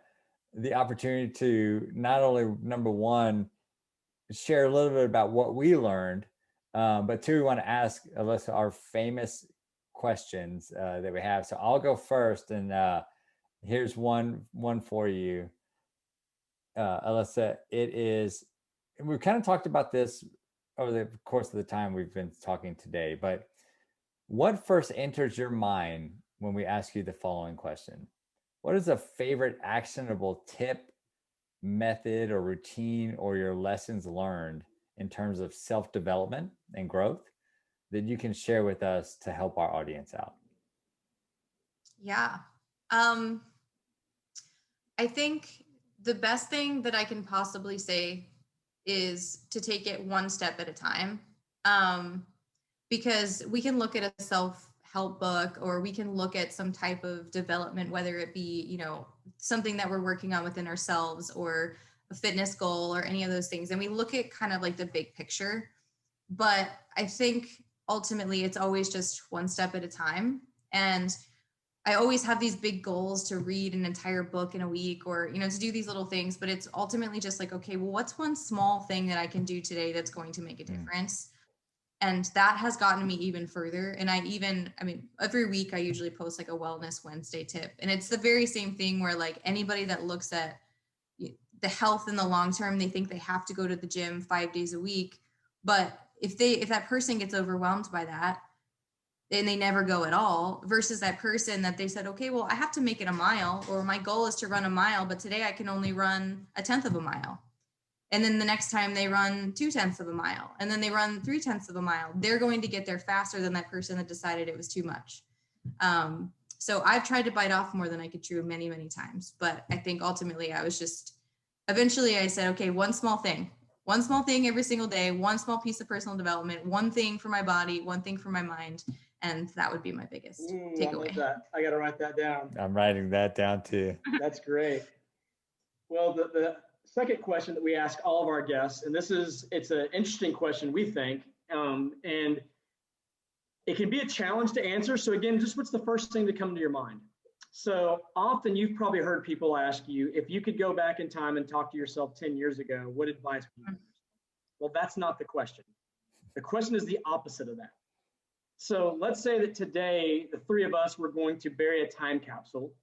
[SPEAKER 2] opportunity to not only, number one, share a little bit about what we learned, but two, we want to ask Alyssa our famous questions that we have. So I'll go first, and here's one for you, Alyssa. It is, and we've kind of talked about this over the course of the time we've been talking today, but what first enters your mind when we ask you the following question? What is a favorite actionable tip, method, or routine, or your lessons learned in terms of self-development and growth that you can share with us to help our audience out?
[SPEAKER 3] Yeah. I think the best thing that I can possibly say is to take it one step at a time. Because we can look at a self-help book, or we can look at some type of development, whether it be, something that we're working on within ourselves, or a fitness goal, or any of those things. And we look at kind of like the big picture. But I think ultimately it's always just one step at a time. And I always have these big goals to read an entire book in a week, or, to do these little things, but it's ultimately just like, okay, well, what's one small thing that I can do today that's going to make a difference? And that has gotten me even further. And every week I usually post like a Wellness Wednesday tip. And it's the very same thing where, like, anybody that looks at the health in the long term, they think they have to go to the gym 5 days a week. But if that person gets overwhelmed by that, and they never go at all, versus that person that they said, okay, well, I have to make it a mile, or my goal is to run a mile, but today I can only run 1/10 of a mile. And then the next time they run 2/10 of a mile, and then they run 3/10 of a mile, they're going to get there faster than that person that decided it was too much. So I've tried to bite off more than I could chew many, many times. But I think ultimately eventually I said, okay, one small thing every single day, one small piece of personal development, one thing for my body, one thing for my mind. And that would be my biggest takeaway.
[SPEAKER 1] I got to write that down.
[SPEAKER 2] I'm writing that down too.
[SPEAKER 1] That's great. Well, the second question that we ask all of our guests, and it's an interesting question, we think, and it can be a challenge to answer. So again, just what's the first thing to come to your mind? So often you've probably heard people ask you, if you could go back in time and talk to yourself 10 years ago, what advice would you give? Well, that's not the question. The question is the opposite of that. So let's say that today, the three of us were going to bury a time capsule.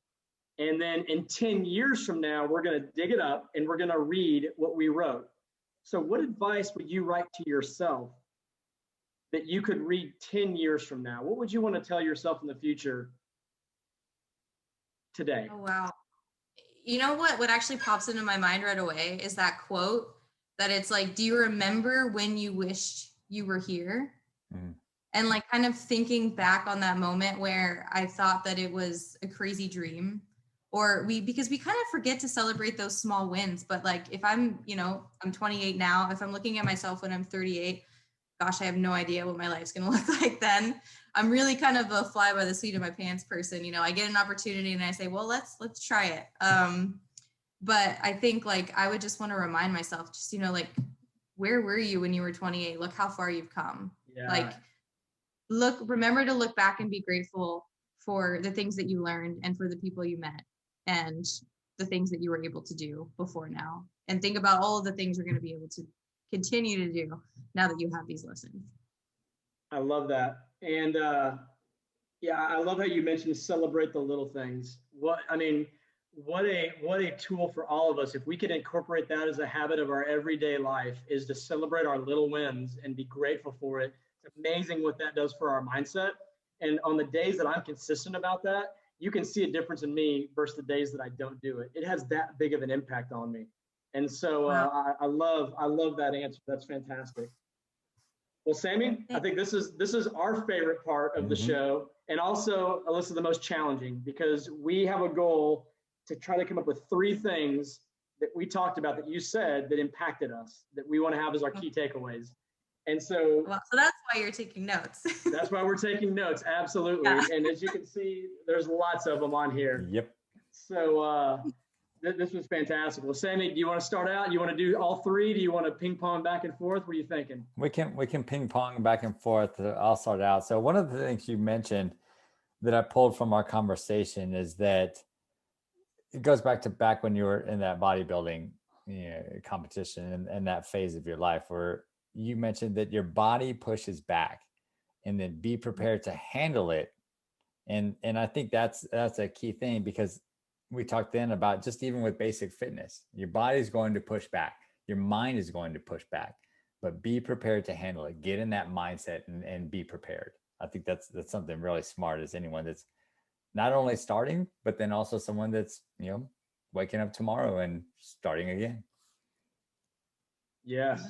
[SPEAKER 1] And then in 10 years from now, we're going to dig it up and we're going to read what we wrote. So what advice would you write to yourself that you could read 10 years from now? What would you want to tell yourself in the future today?
[SPEAKER 3] Oh, wow. You know what actually pops into my mind right away is that quote that it's like, do you remember when you wished you were here? Mm. And like kind of thinking back on that moment where I thought that it was a crazy dream, because we kind of forget to celebrate those small wins. But like, if I'm 28 now, if I'm looking at myself when I'm 38, gosh, I have no idea what my life's going to look like then. I'm really kind of a fly by the seat of my pants person. You know, I get an opportunity and I say, well, let's try it. But I think like, I would just want to remind myself, just, you know, like, where were you when you were 28? Look how far you've come.
[SPEAKER 1] Yeah.
[SPEAKER 3] Like, remember to look back and be grateful for the things that you learned and for the people you met and the things that you were able to do before now. And think about all of the things you're going to be able to continue to do now that you have these lessons.
[SPEAKER 1] I love that. And yeah, I love how you mentioned celebrate the little things. What a tool for all of us. If we could incorporate that as a habit of our everyday life, is to celebrate our little wins and be grateful for it. It's amazing what that does for our mindset. And on the days that I'm consistent about that, you can see a difference in me versus the days that I don't do it. It has that big of an impact on me. And so I love that answer. That's fantastic. Well, Sammy, I think this is our favorite part of the show, and also, Alyssa, the most challenging, because we have a goal to try to come up with 3 things that we talked about that you said that impacted us, that we want to have as our key takeaways. And so,
[SPEAKER 3] well, so that's why you're taking notes.
[SPEAKER 1] That's why we're taking notes. Absolutely. Yeah. And as you can see, there's lots of them on here.
[SPEAKER 2] Yep.
[SPEAKER 1] So this was fantastic. Well, Sammy, do you want to start out? You want to do all 3? Do you want to ping pong back and forth? What are you thinking?
[SPEAKER 2] We can ping pong back and forth. I'll start out. So one of the things you mentioned that I pulled from our conversation is that it goes back when you were in that bodybuilding competition and that phase of your life where you mentioned that your body pushes back, and then be prepared to handle it. And I think that's a key thing, because we talked then about just even with basic fitness, your body's going to push back, your mind is going to push back, but be prepared to handle it. Get in that mindset and be prepared. I think that's something really smart as anyone that's not only starting, but then also someone that's, waking up tomorrow and starting again.
[SPEAKER 1] Yes.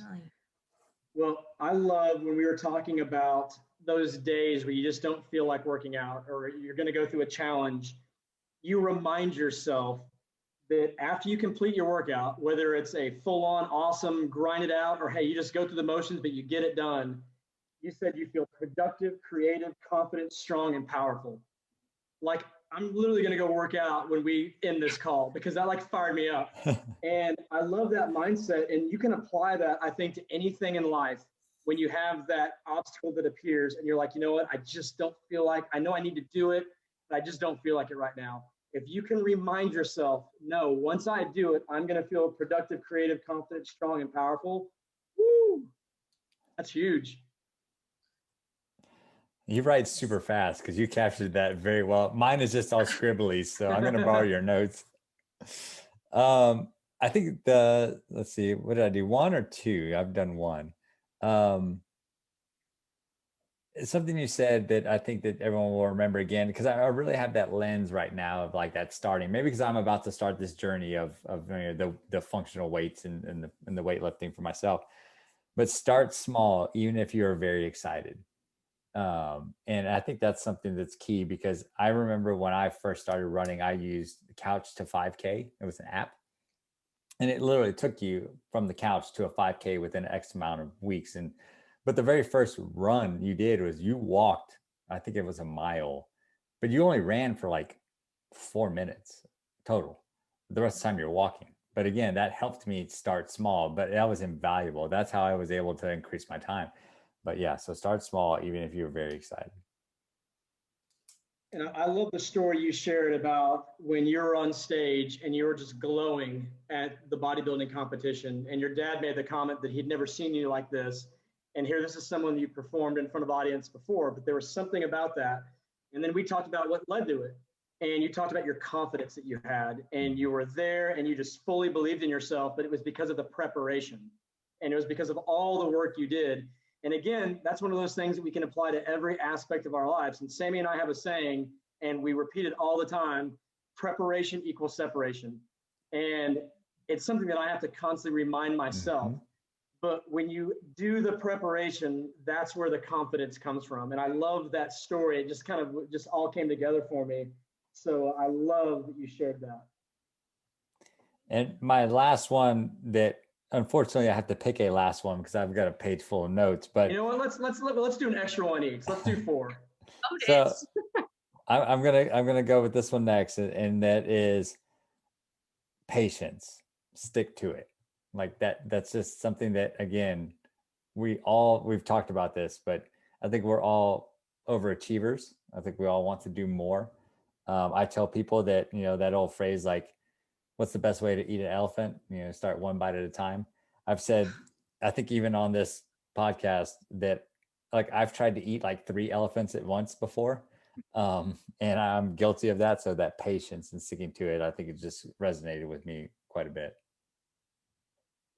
[SPEAKER 1] Well, I love when we were talking about those days where you just don't feel like working out, or you're going to go through a challenge. You remind yourself that after you complete your workout, whether it's a full-on awesome grind it out, or hey, you just go through the motions, but you get it done. You said you feel productive, creative, confident, strong, and powerful. Like, I'm literally going to go work out when we end this call, because that fired me up. And I love that mindset. And you can apply that, I think, to anything in life. When you have that obstacle that appears and you're like, you know what, I just don't feel like, I know I need to do it, but I just don't feel like it right now. If you can remind yourself, no, once I do it, I'm going to feel productive, creative, confident, strong, and powerful. Woo! That's huge.
[SPEAKER 2] You write super fast because you captured that very well. Mine is just all scribbly, so I'm going to borrow your notes. I think let's see, what did I do? 1 or 2? I've done 1. It's something you said that I think that everyone will remember again, because I really have that lens right now of like that starting, maybe because I'm about to start this journey of the functional weights and the weightlifting for myself. But start small, even if you're very excited. And I think that's something that's key, because I remember when I first started running, I used Couch to 5K. It was an app, and it literally took you from the couch to a 5K within X amount of weeks. But the very first run you did was you walked, I think it was a mile, but you only ran for like 4 minutes total. The rest of the time you're walking. But again, that helped me start small, but that was invaluable. That's how I was able to increase my time. But yeah, so start small, even if you're very excited.
[SPEAKER 1] And I love the story you shared about when you were on stage and you were just glowing at the bodybuilding competition, and your dad made the comment that he'd never seen you like this. And here, this is someone you performed in front of audience before, but there was something about that. And then we talked about what led to it. And you talked about your confidence that you had, and you were there and you just fully believed in yourself, but it was because of the preparation, and it was because of all the work you did. And again, that's one of those things that we can apply to every aspect of our lives. And Sammy and I have a saying, and we repeat it all the time: preparation equals separation. And it's something that I have to constantly remind myself. But when you do the preparation, that's where the confidence comes from. And I love that story. It just all came together for me. So I love that you shared that.
[SPEAKER 2] And my last one that Unfortunately, I have to pick a last one because I've got a page full of notes. But
[SPEAKER 1] You know what? Let's do an extra one each. Let's do 4.
[SPEAKER 2] So I'm gonna go with this one next, and that is patience. Stick to it. Like that's just something that, again, we've talked about this, but I think we're all overachievers. I think we all want to do more. I tell people that, that old phrase, like, what's the best way to eat an elephant? Start one bite at a time. I've said, I think even on this podcast, that like I've tried to eat like 3 elephants at once before. And I'm guilty of that. So that patience and sticking to it, I think it just resonated with me quite a bit.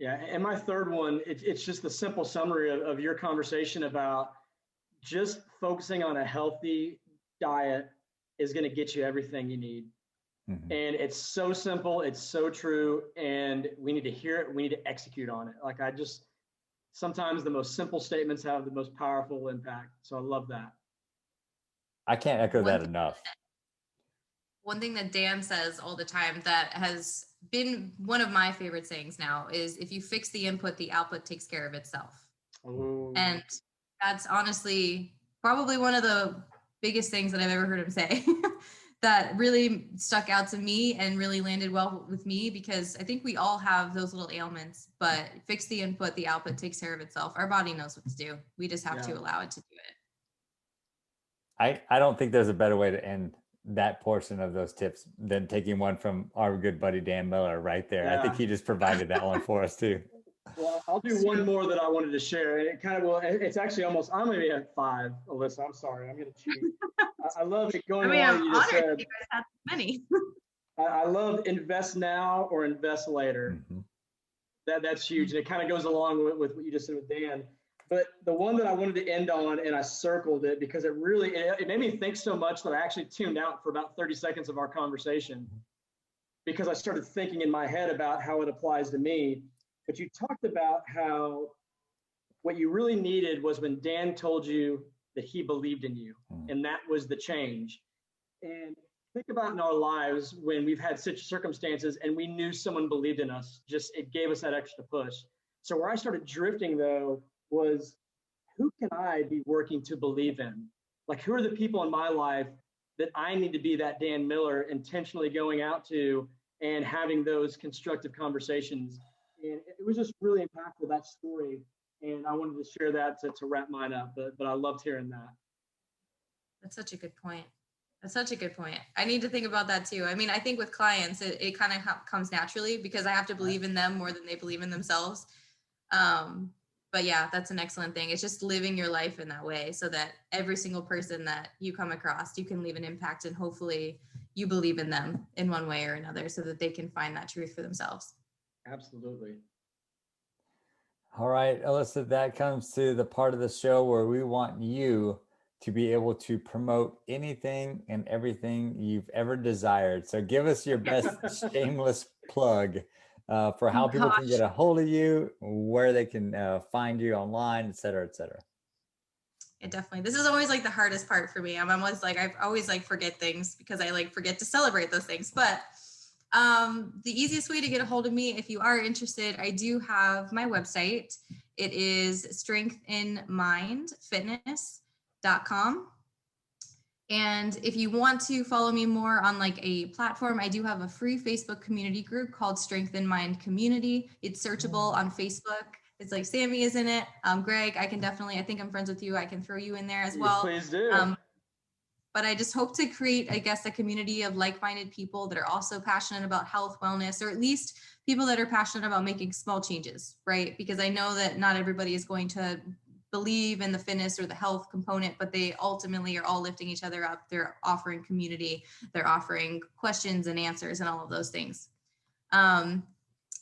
[SPEAKER 1] Yeah, and my third one, it's just the simple summary of your conversation about just focusing on a healthy diet is going to get you everything you need. Mm-hmm. And it's so simple, it's so true, and we need to hear it, we need to execute on it. Like sometimes the most simple statements have the most powerful impact. So I love that.
[SPEAKER 2] I can't echo that enough.
[SPEAKER 3] One thing that Dan says all the time that has been one of my favorite sayings now is, if you fix the input, the output takes care of itself. Ooh. And that's honestly probably one of the biggest things that I've ever heard him say that really stuck out to me and really landed well with me, because I think we all have those little ailments, but fix the input, the output takes care of itself. Our body knows what to do. We just have to allow it to do it.
[SPEAKER 2] I don't think there's a better way to end that portion of those tips than taking one from our good buddy Dan Miller right there. Yeah. I think he just provided that one for us too.
[SPEAKER 1] Well, I'll do one more that I wanted to share. It kind of will. It's actually almost. I'm going to be at 5, Alyssa. I'm sorry. I'm going to cheat. I love it going on.
[SPEAKER 3] I'm honored you guys have many.
[SPEAKER 1] I love invest now or invest later. Mm-hmm. That's huge, and it kind of goes along with what you just said with Dan. But the one that I wanted to end on, and I circled it because it made me think so much that I actually tuned out for about 30 seconds of our conversation, because I started thinking in my head about how it applies to me. But you talked about how what you really needed was when Dan told you that he believed in you, and that was the change. And think about in our lives when we've had such circumstances and we knew someone believed in us, just it gave us that extra push. So where I started drifting though was, who can I be working to believe in? Like, who are the people in my life that I need to be that Dan Miller intentionally going out to and having those constructive conversations? And it was just really impactful, that story. And I wanted to share that to wrap mine up, but I loved hearing that.
[SPEAKER 3] That's such a good point. That's such a good point. I need to think about that too. I mean, I think with clients, it kind of comes naturally because I have to believe in them more than they believe in themselves. But yeah, that's an excellent thing. It's just living your life in that way so that every single person that you come across, you can leave an impact, and hopefully you believe in them in one way or another so that they can find that truth for themselves.
[SPEAKER 1] Absolutely.
[SPEAKER 2] All right, Alyssa, that comes to the part of the show where we want you to be able to promote anything and everything you've ever desired. So give us your best shameless plug for how people can get a hold of you, where they can find you online, et cetera, et cetera.
[SPEAKER 3] Yeah, definitely. This is always like the hardest part for me. I'm almost like, I always like forget things because I like forget to celebrate those things. But the easiest way to get a hold of me, if you are interested, I do have my website. It is strengthinmindfitness.com. And if you want to follow me more on like a platform, I do have a free Facebook community group called Strength in Mind Community. It's searchable on Facebook. It's like Sammy is in it. Greg, I think I'm friends with you. I can throw you in there as well.
[SPEAKER 1] Please do.
[SPEAKER 3] But I just hope to create, I guess, a community of like-minded people that are also passionate about health, wellness, or at least people that are passionate about making small changes, right? Because I know that not everybody is going to believe in the fitness or the health component, but they ultimately are all lifting each other up. They're offering community, they're offering questions and answers and all of those things.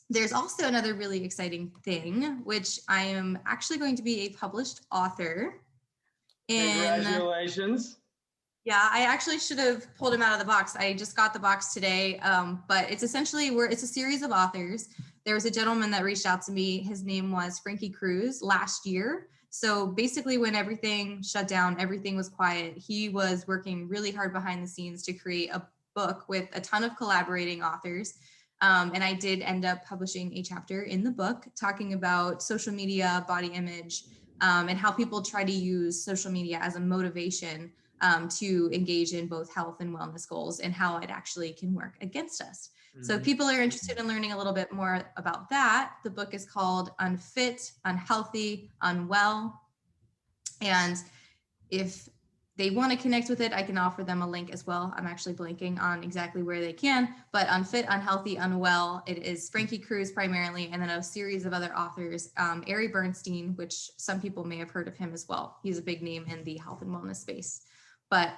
[SPEAKER 3] There's also another really exciting thing, which I am actually going to be a published author.
[SPEAKER 1] Congratulations.
[SPEAKER 3] Yeah, I actually should have pulled him out of the box. I just got the box today, but it's essentially it's a series of authors. There was a gentleman that reached out to me. His name was Frankie Cruz last year. So basically when everything shut down, everything was quiet, he was working really hard behind the scenes to create a book with a ton of collaborating authors. And I did end up publishing a chapter in the book talking about social media, body image, and how people try to use social media as a motivation to engage in both health and wellness goals, and how it actually can work against us. So if people are interested in learning a little bit more about that, the book is called Unfit, Unhealthy, Unwell. And if they want to connect with it, I can offer them a link as well. I'm actually blanking on exactly where they can, but Unfit, Unhealthy, Unwell, it is Frankie Cruz primarily, and then a series of other authors, Ari Bernstein, which some people may have heard of him as well. He's a big name in the health and wellness space. But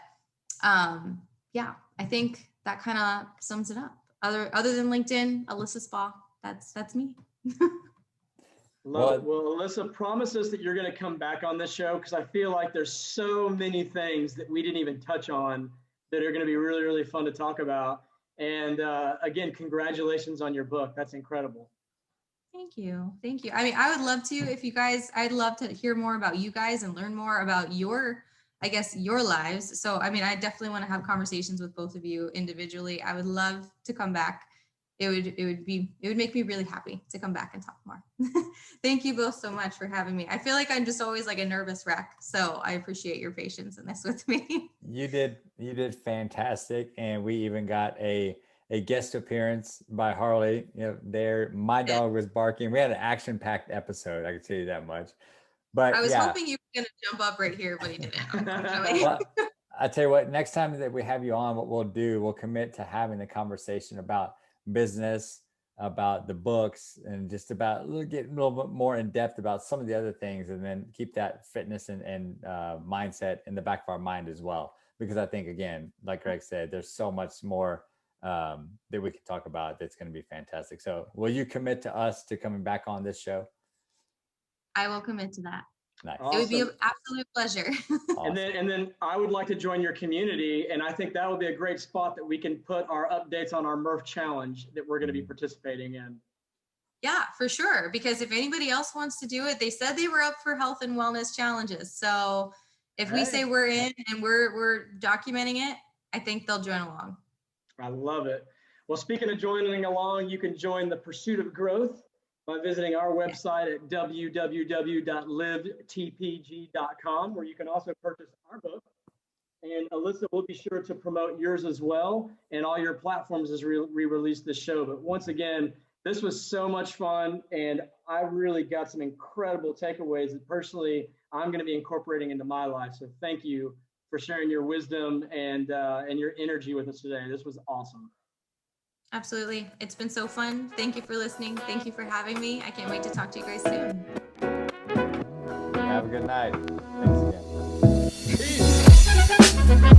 [SPEAKER 3] yeah, I think that kind of sums it up. Other than LinkedIn, Alyssa Spaw, that's me.
[SPEAKER 1] Love it. Well, Alyssa, promise us that you're going to come back on this show, because I feel like there's so many things that we didn't even touch on that are going to be really, really fun to talk about. And again, congratulations on your book. That's incredible.
[SPEAKER 3] Thank you. Thank you. I mean, I would love to, if you guys, I'd love to hear more about you guys and learn more about your lives. So, I mean, I definitely want to have conversations with both of you individually. I would love to come back. It would make me really happy to come back and talk more. Thank you both so much for having me. I feel like I'm just always like a nervous wreck. So I appreciate your patience in this with me.
[SPEAKER 2] You did fantastic. And we even got a guest appearance by Harley. My dog was barking. We had an action-packed episode, I can tell you that much. But
[SPEAKER 3] I was hoping you were going to jump up right here, but you didn't.
[SPEAKER 2] Well, I tell you what, next time that we have you on, what we'll commit to having the conversation about business, about the books, and just about get a little bit more in depth about some of the other things, and then keep that fitness and mindset in the back of our mind as well. Because I think, again, like Greg said, there's so much more that we can talk about that's going to be fantastic. So will you commit to us to coming back on this show?
[SPEAKER 3] I will commit to that.
[SPEAKER 2] Nice.
[SPEAKER 3] Awesome. It would be an absolute pleasure.
[SPEAKER 1] Awesome. And then I would like to join your community, and I think that would be a great spot that we can put our updates on our Murph Challenge that we're going to be participating in.
[SPEAKER 3] Yeah, for sure. Because if anybody else wants to do it, they said they were up for health and wellness challenges. So if we say we're in and we're documenting it, I think they'll join along.
[SPEAKER 1] I love it. Well, speaking of joining along, you can join the Pursuit of Growth by visiting our website at www.livetpg.com, where you can also purchase our book. And Alyssa will be sure to promote yours as well, and all your platforms as we release this show. But once again, this was so much fun, and I really got some incredible takeaways that personally I'm going to be incorporating into my life. So thank you for sharing your wisdom and your energy with us today. This was awesome.
[SPEAKER 3] Absolutely. It's been so fun. Thank you for listening. Thank you for having me. I can't wait to talk to you guys soon.
[SPEAKER 2] Have a good night. Thanks again. Peace.